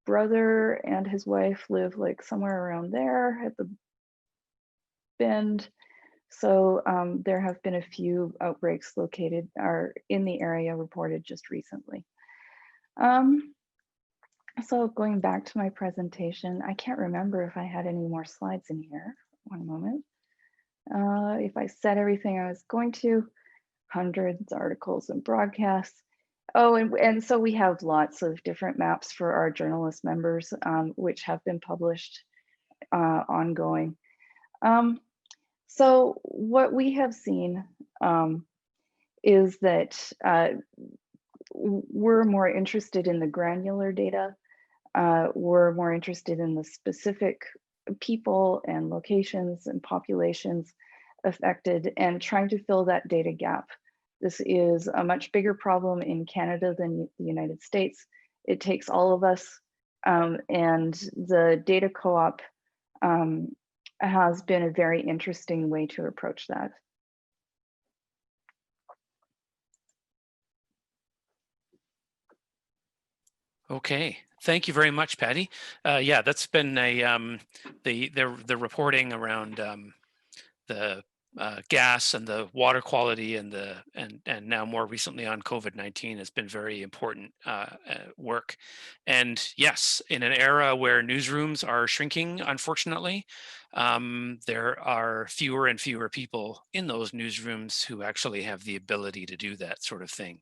[SPEAKER 5] brother and his wife live like somewhere around there at the bend. So there have been a few outbreaks located or in the area reported just recently. So going back to my presentation, I can't remember if I had any more slides in here. One moment. If I said everything I was going to, hundreds, articles and broadcasts. Oh, and so we have lots of different maps for our journalist members, which have been published ongoing. So what we have seen is that we're more interested in the granular data. We're more interested in the specific people and locations and populations affected and trying to fill that data gap. This is a much bigger problem in Canada than the United States. It takes all of us, and the data co-op has been a very interesting way to approach that.
[SPEAKER 1] Okay, thank you very much, Patty. Yeah, that's been a the reporting around the gas and the water quality and and now more recently on COVID-19 has been very important work. And yes, in an era where newsrooms are shrinking, unfortunately, there are fewer and fewer people in those newsrooms who actually have the ability to do that sort of thing.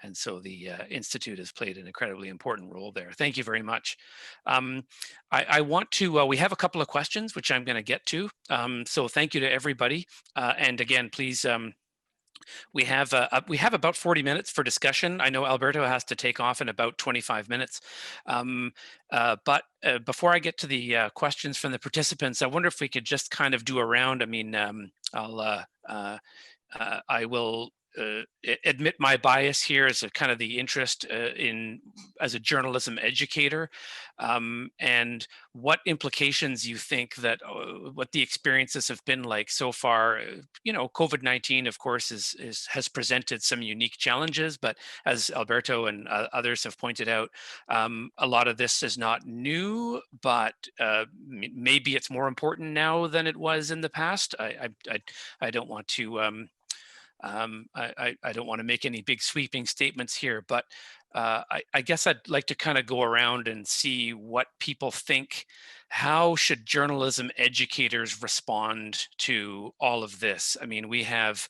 [SPEAKER 1] And so the Institute has played an incredibly important role there. Thank you very much. I want to, we have a couple of questions, which I'm going to get to. So thank you to everybody. And again, please, we have about 40 minutes for discussion. I know Alberto has to take off in about 25 minutes. But before I get to the questions from the participants, I wonder if we could just kind of do a round. I mean, I will admit my bias here as a kind of the interest as a journalism educator, and what implications you think that what the experiences have been like so far. You know, COVID-19, of course, has presented some unique challenges, but as Alberto and others have pointed out, a lot of this is not new, but maybe it's more important now than it was in the past. I don't want to. I don't want to make any big sweeping statements here, but I guess I'd like to kind of go around and see what people think. How should journalism educators respond to all of this? I mean, we have,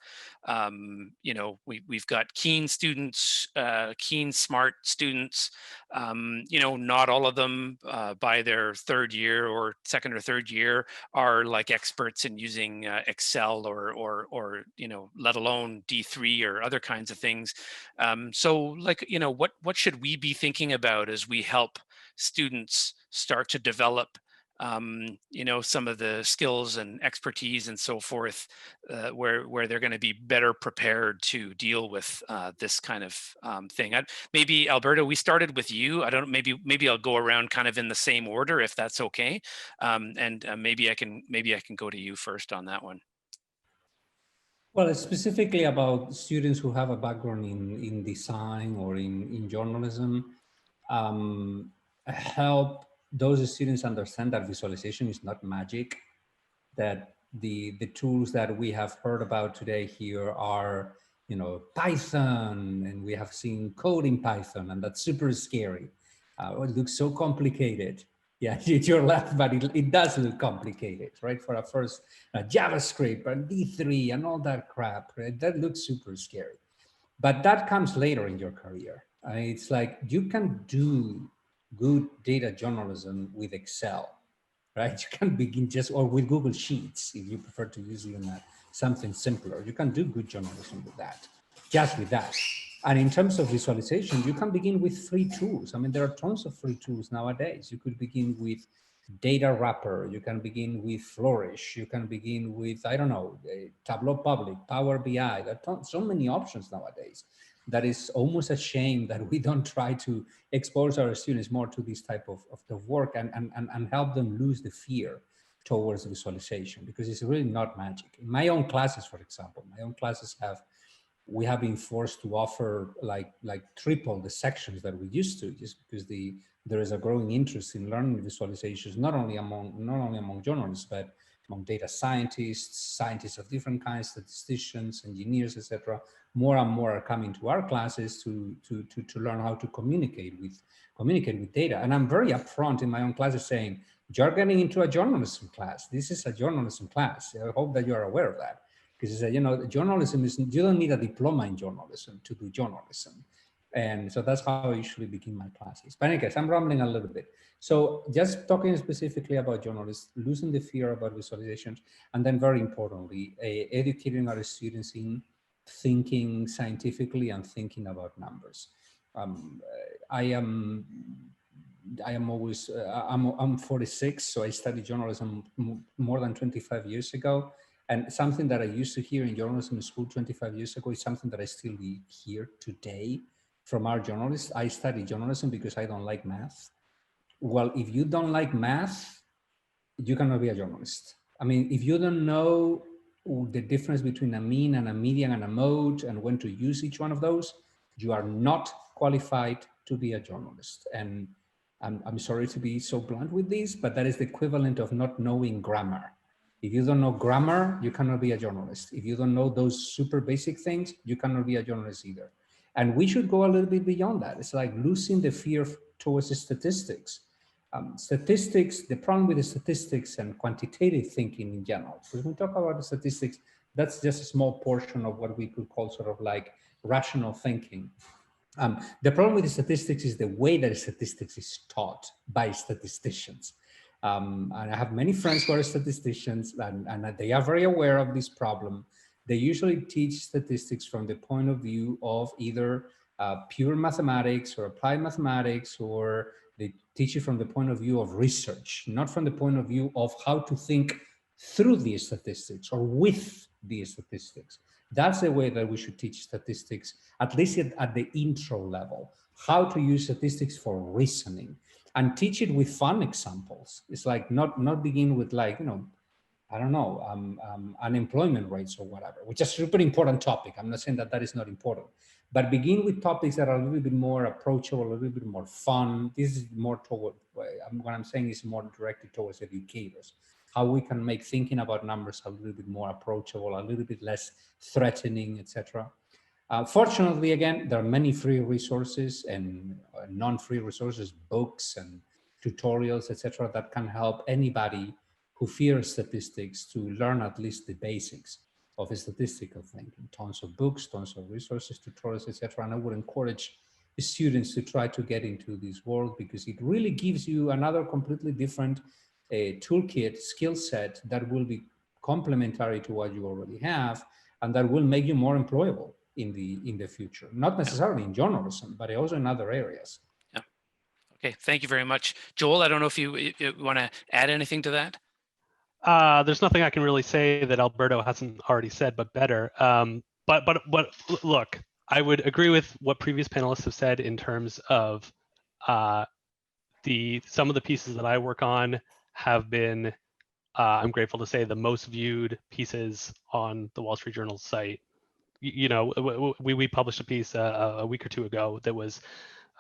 [SPEAKER 1] you know, we've got keen students, keen, smart students. You know, not all of them by their third year or second or third year are like experts in using Excel or you know, let alone D3 or other kinds of things. So like, you know, what should we be thinking about as we help students start to develop you know, some of the skills and expertise and so forth, where they're going to be better prepared to deal with this kind of thing. Maybe Alberto, we started with you. I don't know. Maybe I'll go around kind of in the same order if that's okay, and maybe I can go to you first on that one.
[SPEAKER 2] Well, specifically about students who have a background in design or in journalism, help those students understand that visualization is not magic, that the tools that we have heard about today here are, you know, Python, and we have seen code in Python, and that's super scary. It looks so complicated. Yeah, you're left, but it does look complicated, right? For a first JavaScript and D3 and all that crap, right? That looks super scary. But that comes later in your career. It's like you can do good data journalism with Excel, right? You can begin just, or with Google Sheets, if you prefer to use even something simpler. You can do good journalism with that, just with that. And in terms of visualization, you can begin with free tools. I mean, there are tons of free tools nowadays. You could begin with Data Wrapper. You can begin with Flourish. You can begin with, I don't know, Tableau Public, Power BI. There are so many options nowadays that is almost a shame that we don't try to expose our students more to this type of work and help them lose the fear towards visualization, because it's really not magic. In my own classes, for example, we have been forced to offer like triple the sections that we used to, just because there is a growing interest in learning visualizations, not only among journalists, but among data scientists of different kinds, statisticians, engineers, etc. More and more are coming to our classes to learn how to communicate with data. And I'm very upfront in my own classes saying, you're getting into a journalism class. This is a journalism class. I hope that you're aware of that. Because, you know, journalism is, you don't need a diploma in journalism to do journalism. And so that's how I usually begin my classes. But anyways, I'm rambling a little bit. So just talking specifically about journalists, losing the fear about visualizations, and then very importantly, educating our students in thinking scientifically and thinking about numbers. I'm 46, so I studied journalism more than 25 years ago. And something that I used to hear in journalism school 25 years ago is something that I still hear today from our journalists. I study journalism because I don't like math. Well, if you don't like math, you cannot be a journalist. I mean, if you don't know the difference between a mean and a median and a mode and when to use each one of those, you are not qualified to be a journalist. And I'm sorry to be so blunt with this, but that is the equivalent of not knowing grammar. If you don't know grammar, you cannot be a journalist. If you don't know those super basic things, you cannot be a journalist either. And we should go a little bit beyond that. It's like losing the fear towards the statistics. Statistics, the problem with the statistics and quantitative thinking in general, because when we talk about the statistics, that's just a small portion of what we could call sort of like rational thinking. The problem with the statistics is the way that statistics is taught by statisticians. And I have many friends who are statisticians, and they are very aware of this problem. They usually teach statistics from the point of view of either pure mathematics or applied mathematics, or they teach it from the point of view of research, not from the point of view of how to think through these statistics or with these statistics. That's the way that we should teach statistics, at least at the intro level, how to use statistics for reasoning, and teach it with fun examples. It's like not begin with, like, I don't know, unemployment rates or whatever, which is a super important topic. I'm not saying that that is not important, but begin with topics that are a little bit more approachable, a little bit more fun. This is more toward, what I'm saying is more directed towards educators, how we can make thinking about numbers a little bit more approachable, a little bit less threatening, etc. Fortunately, again, there are many free resources and non-free resources, books and tutorials, etc., that can help anybody who fears statistics to learn at least the basics of statistical thinking. Tons of books, tons of resources, tutorials, etc. And I would encourage students to try to get into this world, because it really gives you another completely different toolkit, skill set that will be complementary to what you already have, and that will make you more employable in the future. Not necessarily in journalism, but also in other areas.
[SPEAKER 1] Yeah. Okay. Thank you very much, Joel. I don't know if you want to add anything to that.
[SPEAKER 3] There's nothing I can really say that Alberto hasn't already said, but better. But look, I would agree with what previous panelists have said in terms of some of the pieces that I work on have been, I'm grateful to say, the most viewed pieces on the Wall Street Journal site. We published a piece a week or two ago that was,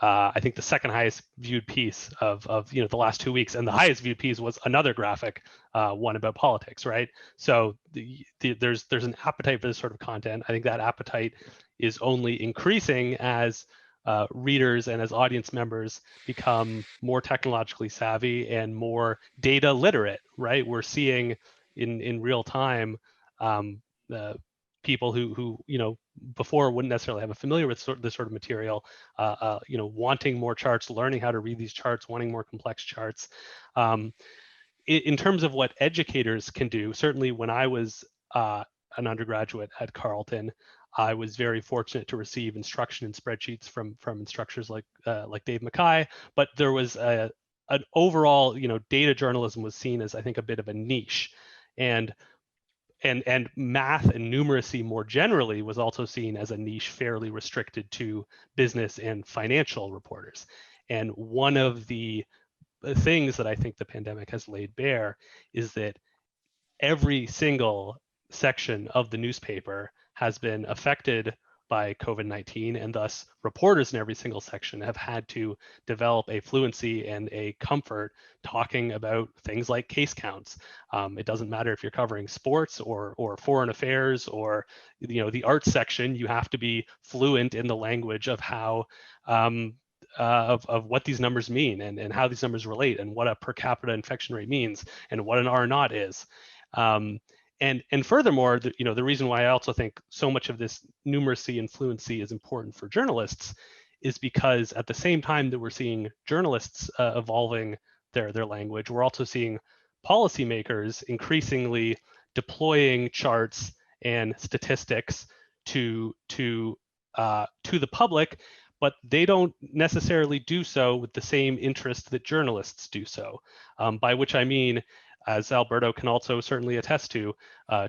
[SPEAKER 3] I think, the second highest viewed piece of the last 2 weeks, and the highest viewed piece was another graphic, one about politics, right? So there's an appetite for this sort of content. I think that appetite is only increasing as readers and as audience members become more technologically savvy and more data literate, right? We're seeing in real time people who before wouldn't necessarily have a familiar with this sort of material, wanting more charts, learning how to read these charts, wanting more complex charts. In terms of what educators can do, certainly when I was an undergraduate at Carleton, I was very fortunate to receive instruction in spreadsheets from instructors like Dave Mackay, but there was an overall, data journalism was seen as, I think, a bit of a niche, and math and numeracy more generally was also seen as a niche fairly restricted to business and financial reporters. And one of the things that I think the pandemic has laid bare is that every single section of the newspaper has been affected by COVID-19, and thus reporters in every single section have had to develop a fluency and a comfort talking about things like case counts. It doesn't matter if you're covering sports or foreign affairs or the arts section. You have to be fluent in the language of how of what these numbers mean, and how these numbers relate, and what a per capita infection rate means, and what an R naught is. And furthermore, the reason why I also think so much of this numeracy and fluency is important for journalists is because at the same time that we're seeing journalists evolving their language, we're also seeing policymakers increasingly deploying charts and statistics to the public, but they don't necessarily do so with the same interest that journalists do so, by which I mean, as Alberto can also certainly attest to,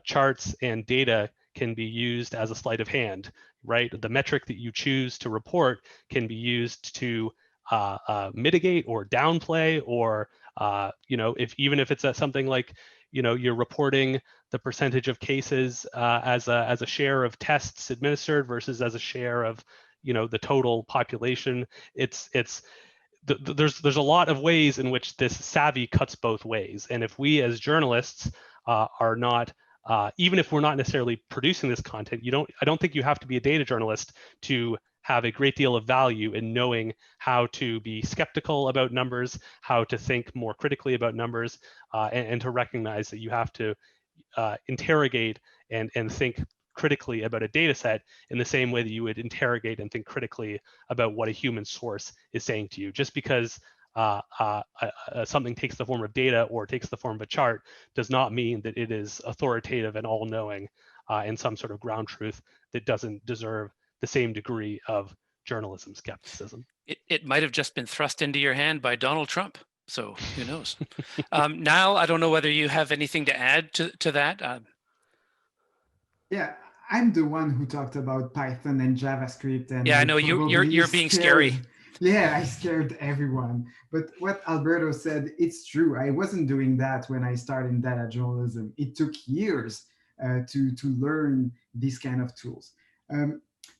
[SPEAKER 3] charts and data can be used as a sleight of hand, right? The metric that you choose to report can be used to mitigate or downplay, or even if it's something like you're reporting the percentage of cases as a share of tests administered versus as a share of the total population. There's a lot of ways in which this savvy cuts both ways, and if we as journalists are not, even if we're not necessarily producing this content, I don't think you have to be a data journalist to have a great deal of value in knowing how to be skeptical about numbers, how to think more critically about numbers, and to recognize that you have to interrogate and think critically about a data set in the same way that you would interrogate and think critically about what a human source is saying to you. Just because something takes the form of data or takes the form of a chart does not mean that it is authoritative and all-knowing and some sort of ground truth that doesn't deserve the same degree of journalism skepticism.
[SPEAKER 1] It might have just been thrust into your hand by Donald Trump, so who knows? Niall, I don't know whether you have anything to add to that.
[SPEAKER 4] Yeah, I'm the one who talked about Python and JavaScript, and
[SPEAKER 1] Yeah, I
[SPEAKER 4] I
[SPEAKER 1] know
[SPEAKER 4] probably
[SPEAKER 1] you're being scary.
[SPEAKER 4] Yeah, I scared everyone. But what Alberto said, it's true. I wasn't doing that when I started in data journalism. It took years to learn these kind of tools.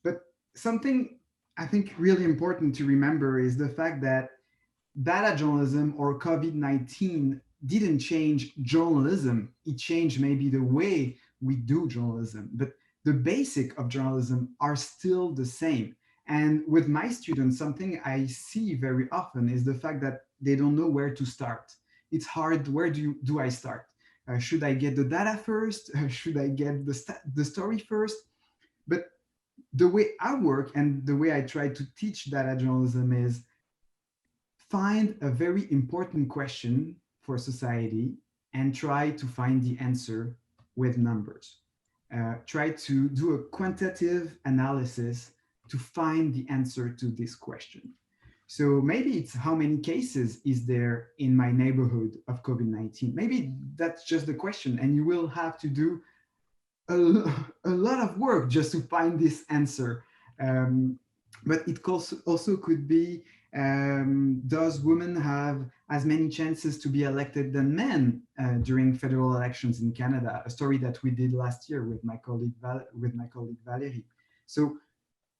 [SPEAKER 4] But something I think really important to remember is the fact that data journalism or COVID-19 didn't change journalism. It changed maybe the way we do journalism, but the basic of journalism are still the same. And with my students, something I see very often is the fact that they don't know where to start. It's hard. Where do I start? Should I get the data first? Should I get the story first? But the way I work and the way I try to teach data journalism is find a very important question for society and try to find the answer with numbers. Try to do a quantitative analysis to find the answer to this question. So maybe it's how many cases is there in my neighborhood of COVID-19? Maybe that's just the question, and you will have to do a lot of work just to find this answer. But it also could be, does women have as many chances to be elected than men during federal elections in Canada? A story that we did last year with my colleague Valérie. So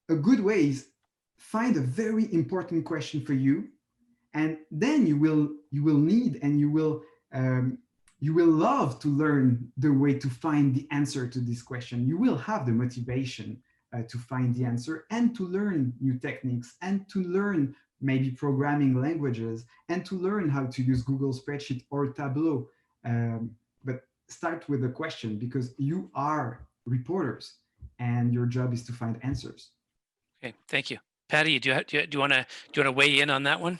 [SPEAKER 4] a good way is find a very important question for you, and then you will need and you will love to learn the way to find the answer to this question. You will have the motivation to find the answer and to learn new techniques and to learn maybe programming languages and to learn how to use Google Spreadsheet or Tableau. But start with a question, because you are reporters and your job is to find answers.
[SPEAKER 1] Okay, thank you. Patty, do you want to weigh in on that one?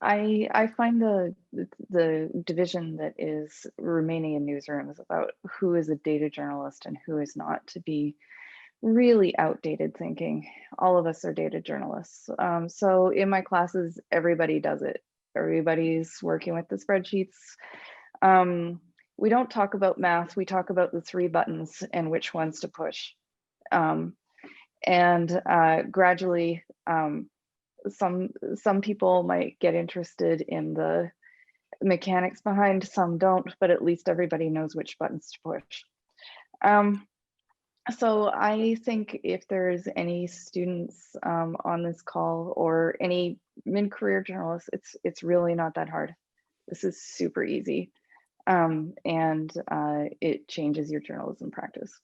[SPEAKER 5] I find the division that is remaining in newsrooms about who is a data journalist and who is not to be really outdated thinking. All of us are data journalists. So in my classes, everybody does it. Everybody's working with the spreadsheets. We don't talk about math. We talk about the 3 buttons and which ones to push. Gradually, some people might get interested in the mechanics behind, some don't, but at least everybody knows which buttons to push. So I think if there's any students on this call or any mid-career journalists, it's really not that hard. This is super easy, and it changes your journalism practice.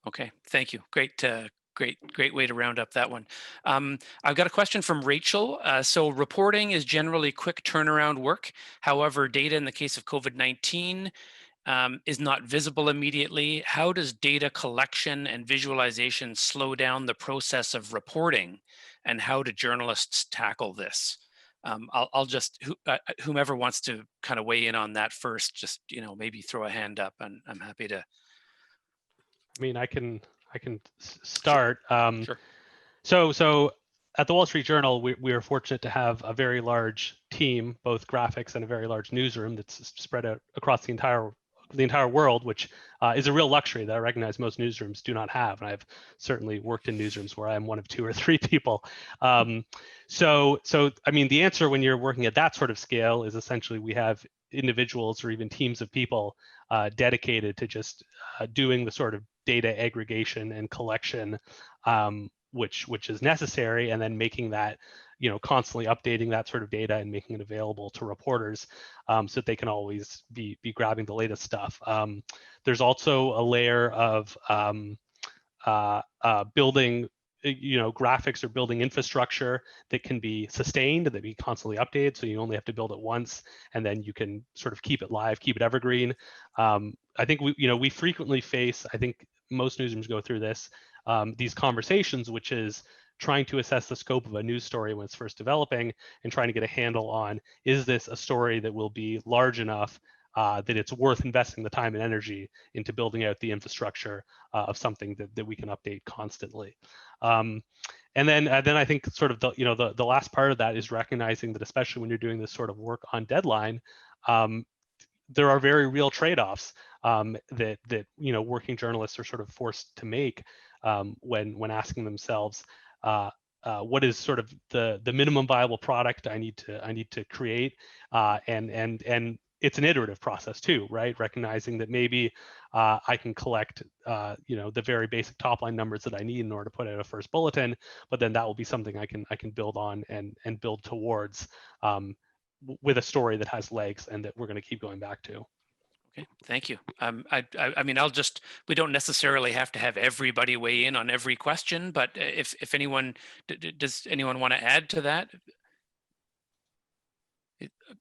[SPEAKER 1] Okay, thank you. Great way to round up that one. I've got a question from Rachel. So reporting is generally quick turnaround work. However, data in the case of COVID-19 is not visible immediately. How does data collection and visualization slow down the process of reporting, and how do journalists tackle this? I'll just, whomever wants to kind of weigh in on that first, just, maybe throw a hand up, and I'm happy to.
[SPEAKER 3] I mean, I can start.
[SPEAKER 1] Sure.
[SPEAKER 3] So at the Wall Street Journal, we are fortunate to have a very large team, both graphics and a very large newsroom that's spread out across the entire world, which is a real luxury that I recognize most newsrooms do not have. And I've certainly worked in newsrooms where I'm one of 2 or 3 people. So I mean, the answer when you're working at that sort of scale is essentially we have individuals or even teams of people dedicated to just doing the sort of data aggregation and collection, which is necessary, and then making that, constantly updating that sort of data and making it available to reporters so that they can always be grabbing the latest stuff. There's also a layer of building graphics or building infrastructure that can be sustained, that be constantly updated. So you only have to build it once, and then you can sort of keep it live, keep it evergreen. I think we frequently face, I think most newsrooms go through this, these conversations, which is trying to assess the scope of a news story when it's first developing and trying to get a handle on, is this a story that will be large enough that it's worth investing the time and energy into building out the infrastructure of something that we can update constantly. And then I think sort of the last part of that is recognizing that, especially when you're doing this sort of work on deadline, there are very real trade-offs. that working journalists are sort of forced to make when asking themselves, what is sort of the minimum viable product I need to create, and it's an iterative process too, right? Recognizing that maybe I can collect the very basic top line numbers that I need in order to put out a first bulletin, but then that will be something I can build on and build towards with a story that has legs and that we're going to keep going back to.
[SPEAKER 1] Okay, thank you. I mean, we don't necessarily have to have everybody weigh in on every question, but if anyone, does anyone want to add to that?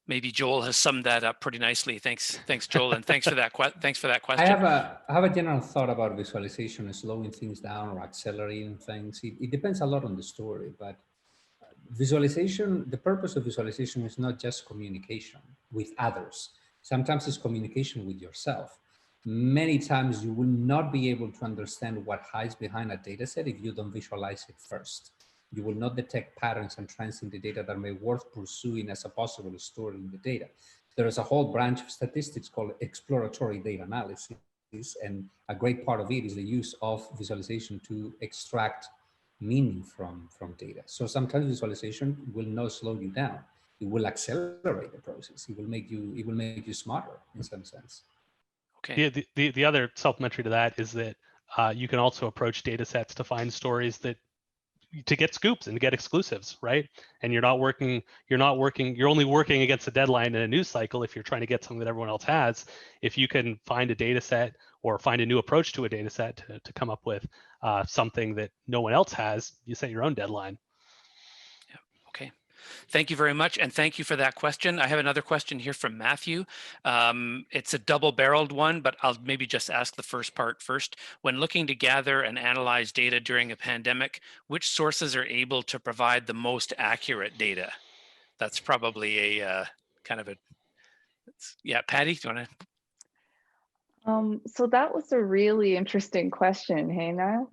[SPEAKER 1] Maybe Joel has summed that up pretty nicely. Thanks, Joel, and thanks for that question.
[SPEAKER 2] I have a general thought about visualization, slowing things down or accelerating things. It depends a lot on the story, but visualization, the purpose of visualization is not just communication with others. Sometimes it's communication with yourself. Many times you will not be able to understand what hides behind a data set if you don't visualize it first. You will not detect patterns and trends in the data that may be worth pursuing as a possible story in the data. There is a whole branch of statistics called exploratory data analysis, and a great part of it is the use of visualization to extract meaning from data. So sometimes visualization will not slow you down. It will accelerate the process. It will make you smarter in some sense.
[SPEAKER 1] Okay.
[SPEAKER 3] The other supplementary to that is that you can also approach data sets to find stories to get scoops and to get exclusives, right? And you're only working against a deadline in a news cycle if you're trying to get something that everyone else has. If you can find a data set or find a new approach to a data set to come up with something that no one else has, you set your own deadline.
[SPEAKER 1] Yeah. Okay. Thank you very much, and thank you for that question. I have another question here from Matthew. It's a double-barreled one, but I'll maybe just ask the first part first. When looking to gather and analyze data during a pandemic, which sources are able to provide the most accurate data? That's probably a yeah, Patty, do you want to?
[SPEAKER 5] So that was a really interesting question, hey Niall?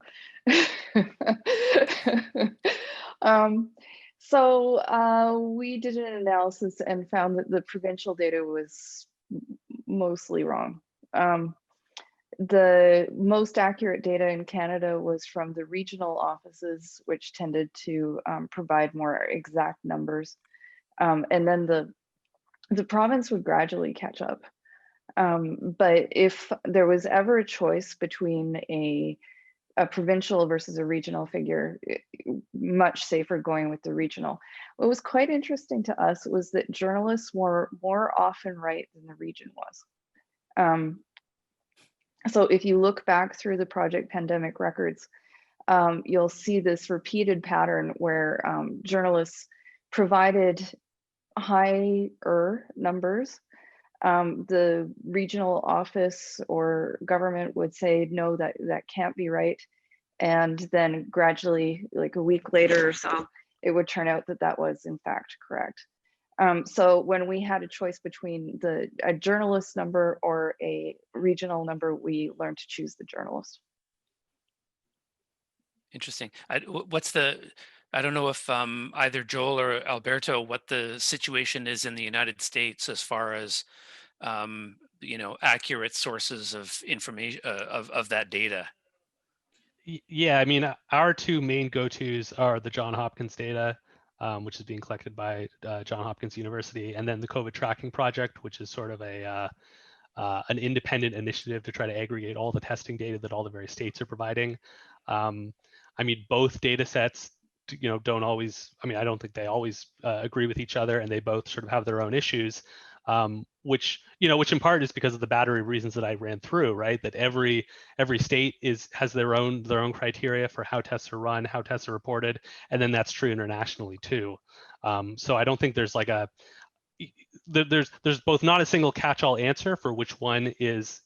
[SPEAKER 5] We did an analysis and found that the provincial data was mostly wrong. The most accurate data in Canada was from the regional offices, which tended to provide more exact numbers. And then the province would gradually catch up. But if there was ever a choice between a provincial versus a regional figure, much safer going with the regional. What was quite interesting to us was that journalists were more often right than the region was. So if you look back through the Project Pandemic records, you'll see this repeated pattern where journalists provided higher numbers. The regional office or government would say, no, that can't be right. And then gradually, like a week later or so, it would turn out that that was in fact correct. So when we had a choice between a journalist number or a regional number, we learned to choose the journalist.
[SPEAKER 1] Interesting. I don't know if either Joel or Alberto, what the situation is in the United States as far as accurate sources of information of that data.
[SPEAKER 3] Yeah, I mean, our two main go-tos are the Johns Hopkins data, which is being collected by Johns Hopkins University, and then the COVID tracking project, which is sort of an independent initiative to try to aggregate all the testing data that all the various states are providing. I mean, both data sets, don't always, I mean, I don't think they always agree with each other, and they both sort of have their own issues, which in part is because of the battery of reasons that I ran through, right? That every state has their own criteria for how tests are run, how tests are reported, and then that's true internationally too. So I don't think there's like there's both not a single catch-all answer for which one is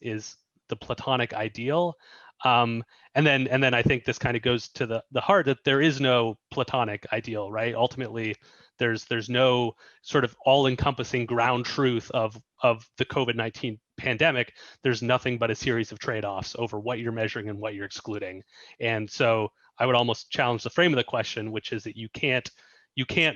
[SPEAKER 3] the platonic ideal. And then I think this kind of goes to the heart that there is no platonic ideal, right? Ultimately, there's no sort of all-encompassing ground truth of the COVID-19 pandemic. There's nothing but a series of trade-offs over what you're measuring and what you're excluding. And so I would almost challenge the frame of the question, which is that you can't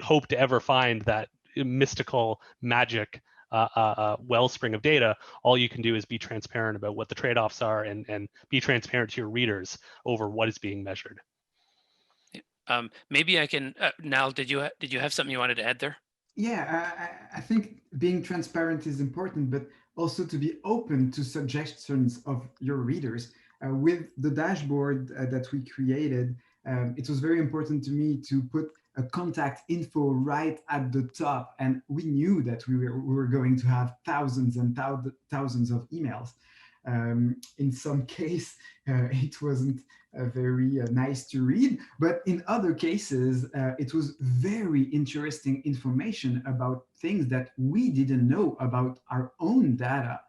[SPEAKER 3] hope to ever find that mystical magic wellspring of data. All you can do is be transparent about what the trade-offs are and be transparent to your readers over what is being measured.
[SPEAKER 1] Maybe I can, Nal, did you have something you wanted to add there?
[SPEAKER 4] Yeah, I think being transparent is important, but also to be open to suggestions of your readers. With the dashboard that we created, it was very important to me to put a contact info right at the top. And we knew that we were going to have thousands and thousands of emails. In some case, it wasn't very nice to read, but in other cases, it was very interesting information about things that we didn't know about our own data.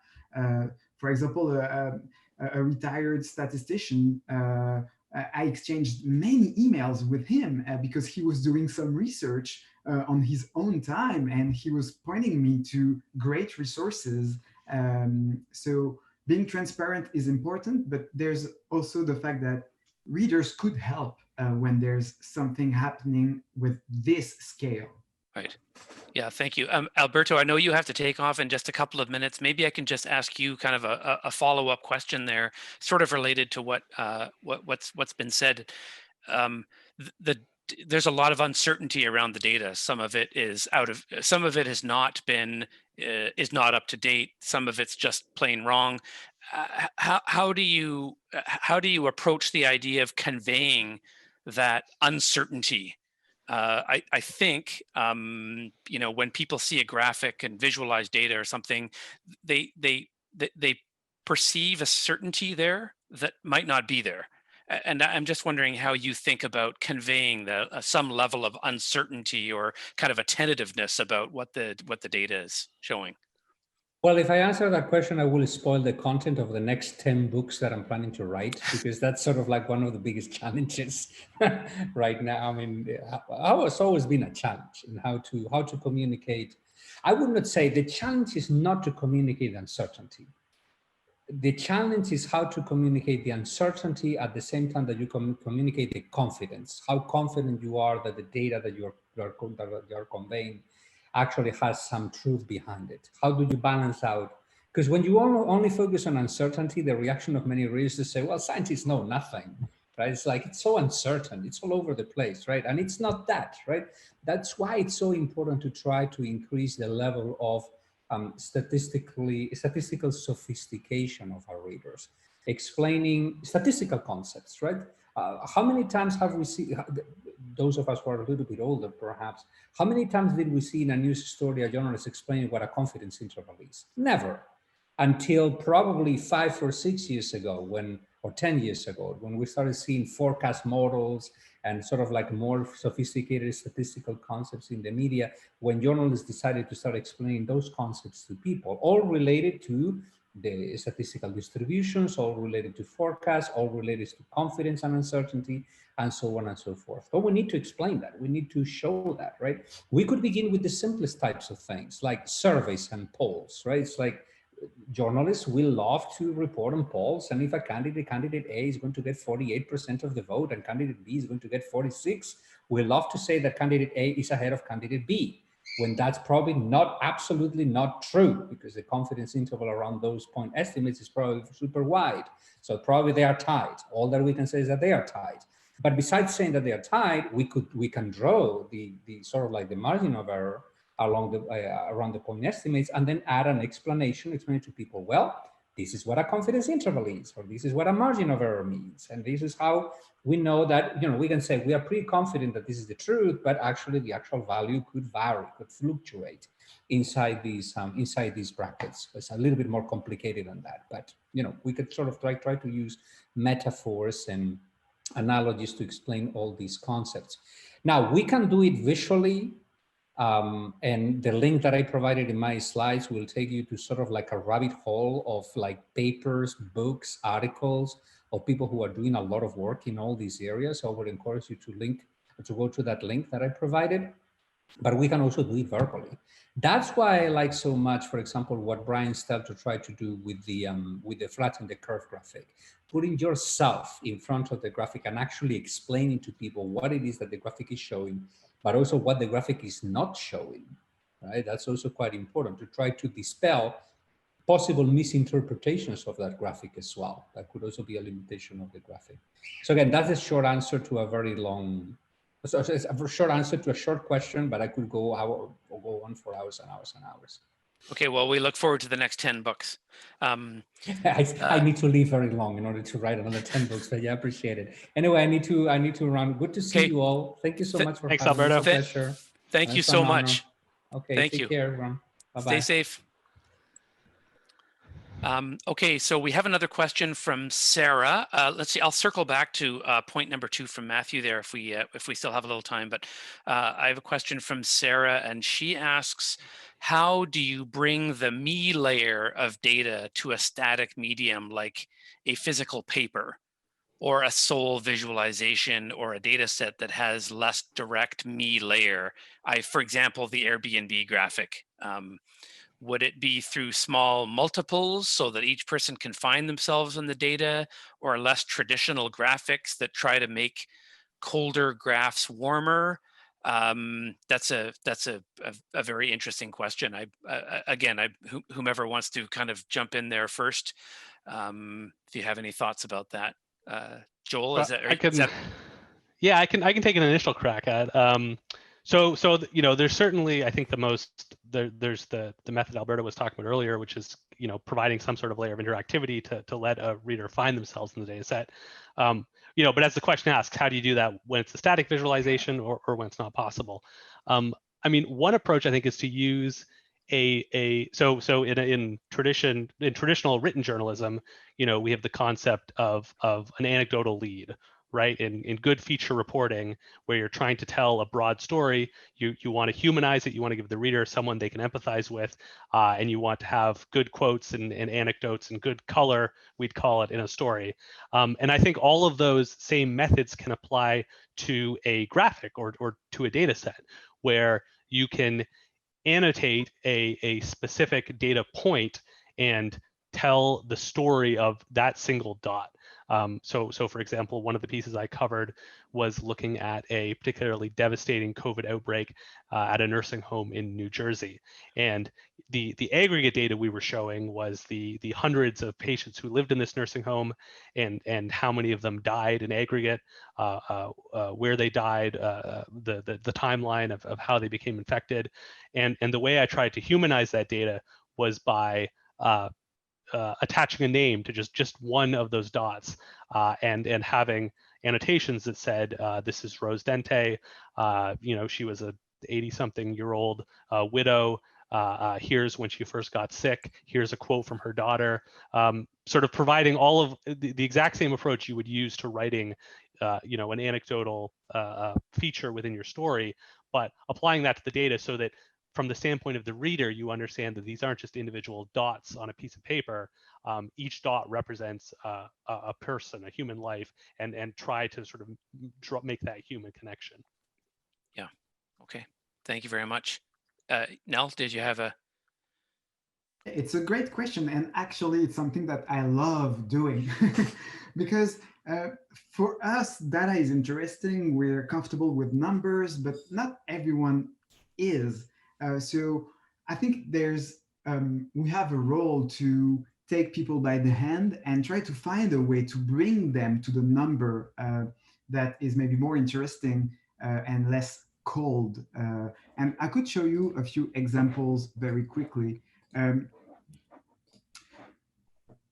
[SPEAKER 4] For example, a retired statistician, I exchanged many emails with him because he was doing some research on his own time, and he was pointing me to great resources. So being transparent is important, but there's also the fact that readers could help when there's something happening with this scale.
[SPEAKER 1] Right. Yeah, thank you. Alberto, I know you have to take off in just a couple of minutes. Maybe I can just ask you kind of a follow-up question there, sort of related to what's been said. There's a lot of uncertainty around the data. Some of it is some of it has not been, is not up to date. Some of it's just plain wrong. How do you approach the idea of conveying that uncertainty? I think when people see a graphic and visualize data or something, they perceive a certainty there that might not be there. And I'm just wondering how you think about conveying some level of uncertainty or kind of a tentativeness about what the data is showing.
[SPEAKER 2] Well, if I answer that question, I will spoil the content of the next 10 books that I'm planning to write, because that's sort of like one of the biggest challenges right now. I mean, it's always been a challenge in how to communicate. I would not say the challenge is not to communicate uncertainty. The challenge is how to communicate the uncertainty at the same time that you communicate the confidence, how confident you are that the data that you're conveying actually has some truth behind it. How do you balance out? Because when you only focus on uncertainty, the reaction of many readers is to say, well, scientists know nothing, right? It's like, it's so uncertain, it's all over the place, right? And it's not that, right? That's why it's so important to try to increase the level of statistical sophistication of our readers, explaining statistical concepts, right? How many times have we seen, those of us who are a little bit older perhaps, how many times did we see in a news story a journalist explaining what a confidence interval is? Never. Until probably 5 or 6 years ago, or 10 years ago, when we started seeing forecast models and sort of like more sophisticated statistical concepts in the media, when journalists decided to start explaining those concepts to people, all related to the statistical distributions, all related to forecasts, all related to confidence and uncertainty, and so on and so forth. But we need to explain that. We need to show that, right? We could begin with the simplest types of things, like surveys and polls, right? It's like, journalists will love to report on polls, and if candidate A is going to get 48% of the vote and candidate B is going to get 46, we love to say that candidate A is ahead of candidate B, when that's probably absolutely not true, because the confidence interval around those point estimates is probably super wide. So probably they are tied. All that we can say is that they are tied. But besides saying that they are tied, we can draw the sort of like the margin of error around the point estimates, and then add an explanation to people, well, this is what a confidence interval is, or this is what a margin of error means. And this is how we know that, we can say we are pretty confident that this is the truth, but actually the actual value could vary, could fluctuate inside these brackets. It's a little bit more complicated than that, but we could sort of try to use metaphors and analogies to explain all these concepts. Now, we can do it visually. And the link that I provided in my slides will take you to sort of like a rabbit hole of like papers, books, articles of people who are doing a lot of work in all these areas. So I would encourage you to go to that link that I provided, but we can also do it verbally. That's why I like so much, for example, what Brian Stelter tried to do with the flatten the curve graphic, putting yourself in front of the graphic and actually explaining to people what it is that the graphic is showing, but also what the graphic is not showing, right? That's also quite important to try to dispel possible misinterpretations of that graphic as well. That could also be a limitation of the graphic. So again, that's a short answer to a very long, so it's a short answer to a short question, but I could go on for hours and hours and hours.
[SPEAKER 1] Okay, well, we look forward to the next 10 books.
[SPEAKER 2] I need to leave very long in order to write another 10 books, but yeah, I appreciate it. Anyway, I need to run. Good to see
[SPEAKER 1] Okay.
[SPEAKER 2] you all. Thank you so much for
[SPEAKER 3] Thanks,
[SPEAKER 2] having me. It's a
[SPEAKER 3] Alberto.
[SPEAKER 2] pleasure.
[SPEAKER 1] Thank you
[SPEAKER 2] It's
[SPEAKER 1] so
[SPEAKER 2] an honor.
[SPEAKER 1] much.
[SPEAKER 2] Okay,
[SPEAKER 1] Thank
[SPEAKER 2] take
[SPEAKER 1] you.
[SPEAKER 2] care, everyone. Bye-bye.
[SPEAKER 1] Stay safe. Okay, so we have another question from Sarah. Let's see. I'll circle back to point number 2 from Matthew there if we still have a little time. But I have a question from Sarah, and she asks, "How do you bring the me layer of data to a static medium like a physical paper, or a soul visualization, or a data set that has less direct me layer? For example, the Airbnb graphic." Would it be through small multiples so that each person can find themselves in the data, or less traditional graphics that try to make colder graphs warmer? That's a very interesting question. Whomever wants to kind of jump in there first, if you have any thoughts about that. Joel,
[SPEAKER 3] Well, I can take an initial crack at. You know, there's certainly, I think there's the method Alberto was talking about earlier, which is, you know, providing some sort of layer of interactivity to let a reader find themselves in the data set. You know, but as the question asks, how do you do that when it's a static visualization or when it's not possible? I mean, one approach I think is to use in traditional written journalism, you know, we have the concept of an anecdotal lead, right? In good feature reporting, where you're trying to tell a broad story, you want to humanize it, you want to give the reader someone they can empathize with, and you want to have good quotes and anecdotes and good color, we'd call it, in a story. And I think all of those same methods can apply to a graphic or to a data set, where you can annotate a specific data point and tell the story of that single dot. So for example, one of the pieces I covered was looking at a particularly devastating COVID outbreak at a nursing home in New Jersey. And the aggregate data we were showing was the hundreds of patients who lived in this nursing home and how many of them died in aggregate, where they died, the timeline of how they became infected. And the way I tried to humanize that data was by attaching a name to just one of those dots, and having annotations that said, this is Rose Dente, you know, she was a 80-something-year-old widow, here's when she first got sick, here's a quote from her daughter, sort of providing all of the exact same approach you would use to writing you know, an anecdotal feature within your story, but applying that to the data so that from the standpoint of the reader, you understand that these aren't just individual dots on a piece of paper. Each dot represents a person, a human life, and try to sort of make that human connection.
[SPEAKER 1] Yeah. Okay. Thank you very much. Nell, did you have a?
[SPEAKER 4] It's a great question, and actually, it's something that I love doing because for us, data is interesting. We're comfortable with numbers, but not everyone is. So I think we have a role to take people by the hand and try to find a way to bring them to the number that is maybe more interesting and less cold. And I could show you a few examples very quickly.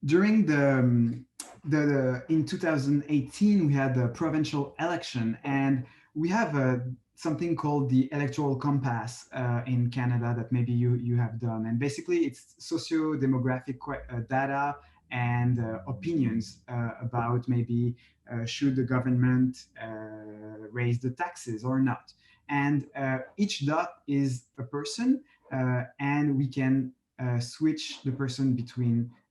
[SPEAKER 4] During in 2018, we had the provincial election, and we have something called the electoral compass in Canada that maybe you have done. And basically, it's socio-demographic data and opinions about maybe should the government raise the taxes or not. And each dot is a person, and we can switch the person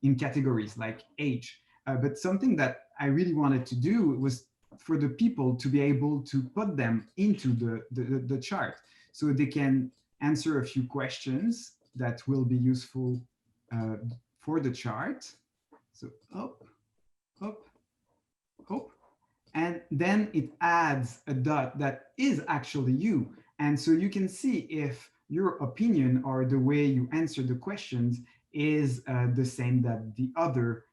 [SPEAKER 4] in categories like age. But something that I really wanted to do was for the people to be able to put them into the chart so they can answer a few questions that will be useful for the chart. So up, up, up. And then it adds a dot that is actually you. And so you can see if your opinion or the way you answer the questions is the same that the other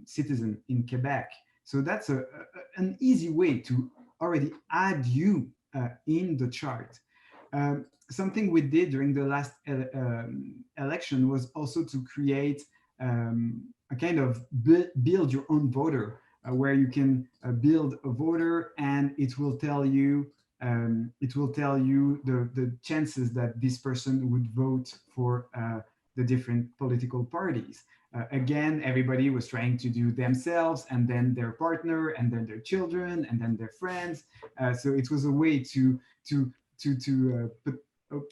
[SPEAKER 4] citizen in Quebec. So that's an easy way to already add you in the chart. Something we did during the last election was also to create a kind of build your own voter, where you can build a voter, and it will tell you the chances that this person would vote for the different political parties. Again, everybody was trying to do themselves, and then their partner, and then their children, and then their friends. So it was a way to put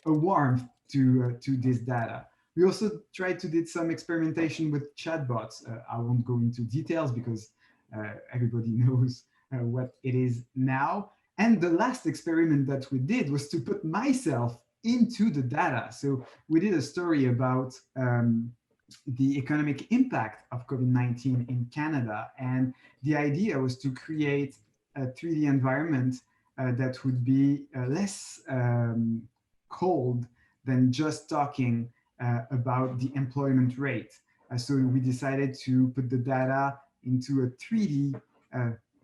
[SPEAKER 4] a warmth to this data. We also tried to did some experimentation with chatbots. I won't go into details because everybody knows what it is now. And the last experiment that we did was to put myself into the data. So we did a story about the economic impact of COVID-19 in Canada. And the idea was to create a 3D environment that would be less cold than just talking about the employment rate. So we decided to put the data into a 3D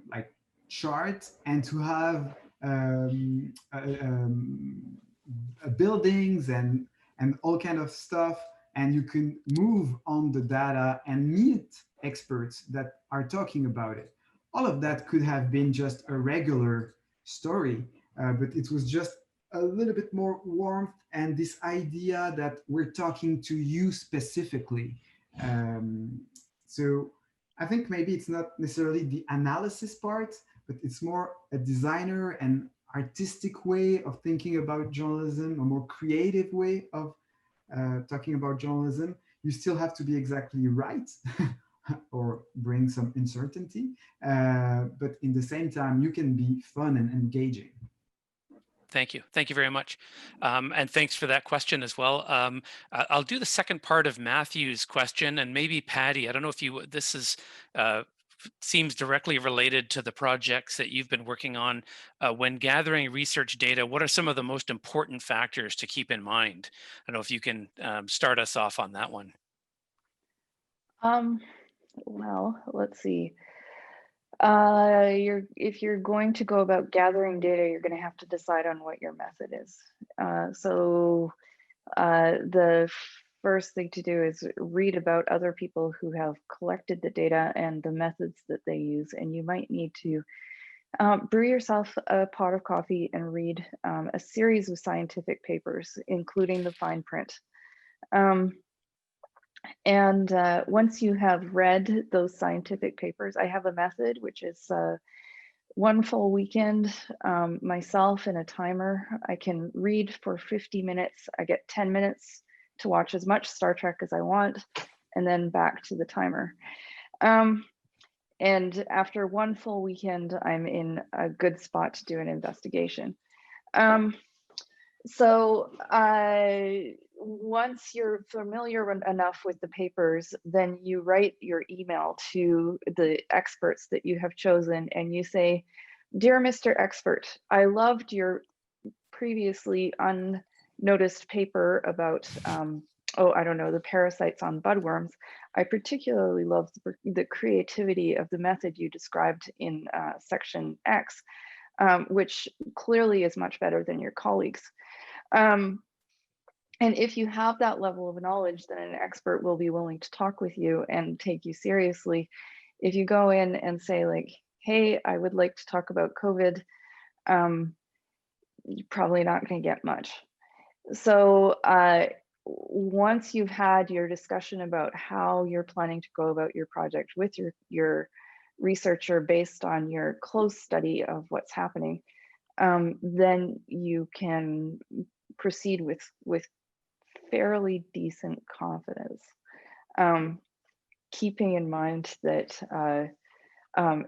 [SPEAKER 4] like chart, and to have buildings and all kind of stuff, and you can move on the data and meet experts that are talking about it. All of that could have been just a regular story, but it was just a little bit more warmth and this idea that we're talking to you specifically. So I think maybe it's not necessarily the analysis part, but it's more a designer and artistic way of thinking about journalism, a more creative way of talking about journalism. You still have to be exactly right or bring some uncertainty, but in the same time, you can be fun and engaging.
[SPEAKER 1] Thank you. Thank you very much. And thanks for that question as well. I'll do the second part of Matthew's question, and maybe Patty, I don't know if this is, seems directly related to the projects that you've been working on. When gathering research data, what are some of the most important factors to keep in mind? I don't know if you can start us off on that one.
[SPEAKER 5] Well, let's see. If you're going to go about gathering data, you're going to have to decide on what your method is. The first thing to do is read about other people who have collected the data and the methods that they use. And you might need to brew yourself a pot of coffee and read a series of scientific papers, including the fine print. Once you have read those scientific papers, I have a method, which is one full weekend, myself and a timer. I can read for 50 minutes. I get 10 minutes to watch as much Star Trek as I want, and then back to the timer. And after one full weekend, I'm in a good spot to do an investigation. Once you're familiar enough with the papers, then you write your email to the experts that you have chosen, and you say, "Dear Mr. Expert, I loved your previously unnoticed paper about, the parasites on budworms. I particularly loved the creativity of the method you described in section X, which clearly is much better than your colleagues." And if you have that level of knowledge, then an expert will be willing to talk with you and take you seriously. If you go in and say like, "Hey, I would like to talk about COVID," you're probably not going to get much. So once you've had your discussion about how you're planning to go about your project with your researcher based on your close study of what's happening, then you can proceed with fairly decent confidence, keeping in mind that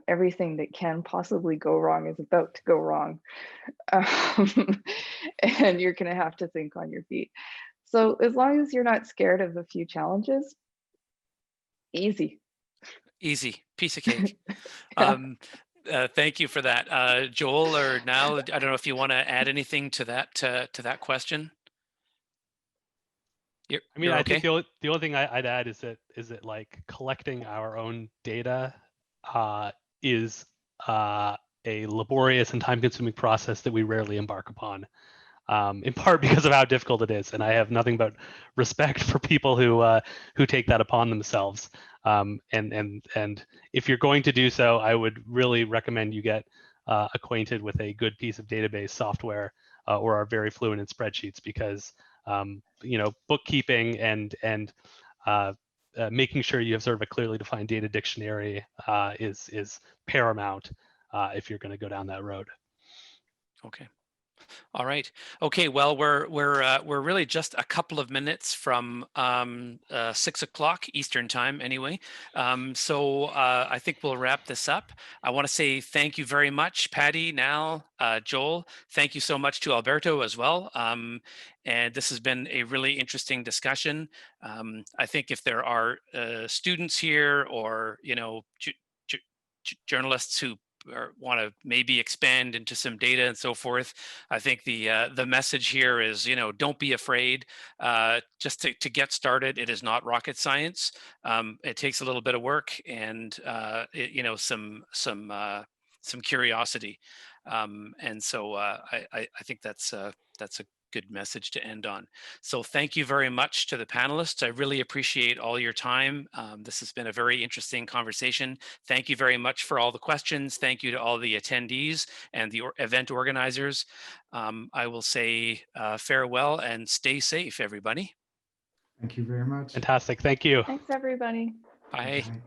[SPEAKER 5] everything that can possibly go wrong is about to go wrong, and you're going to have to think on your feet. So as long as you're not scared of a few challenges, easy.
[SPEAKER 1] Easy, piece of cake.
[SPEAKER 5] Yeah.
[SPEAKER 1] Thank you for that. Joel or Niall, I don't know if you want to add anything to that question. You're,
[SPEAKER 3] I mean,
[SPEAKER 1] you're
[SPEAKER 3] I
[SPEAKER 1] okay?
[SPEAKER 3] think the only thing I'd add is that like collecting our own data is a laborious and time-consuming process that we rarely embark upon. In part because of how difficult it is, and I have nothing but respect for people who take that upon themselves. And if you're going to do so, I would really recommend you get acquainted with a good piece of database software or are very fluent in spreadsheets, because you know, bookkeeping and making sure you have sort of a clearly defined data dictionary is paramount if you're going to go down that road.
[SPEAKER 1] Okay. All right. Okay. Well, we're really just a couple of minutes from 6 o'clock Eastern time, anyway. So I think we'll wrap this up. I want to say thank you very much, Patty, Nal, Joel. Thank you so much to Alberto as well. And this has been a really interesting discussion. I think if there are students here, or journalists who want to maybe expand into some data and so forth, I think the message here is, don't be afraid. Just to get started, it is not rocket science. It takes a little bit of work and some curiosity. And so I think that's a good message to end on. So thank you very much to the panelists. I really appreciate all your time. This has been a very interesting conversation. Thank you very much for all the questions. Thank you to all the attendees and the event organizers. I will say farewell and stay safe, everybody.
[SPEAKER 4] Thank you very much.
[SPEAKER 3] Fantastic. Thank you.
[SPEAKER 5] Thanks, everybody.
[SPEAKER 1] Bye.
[SPEAKER 4] Bye.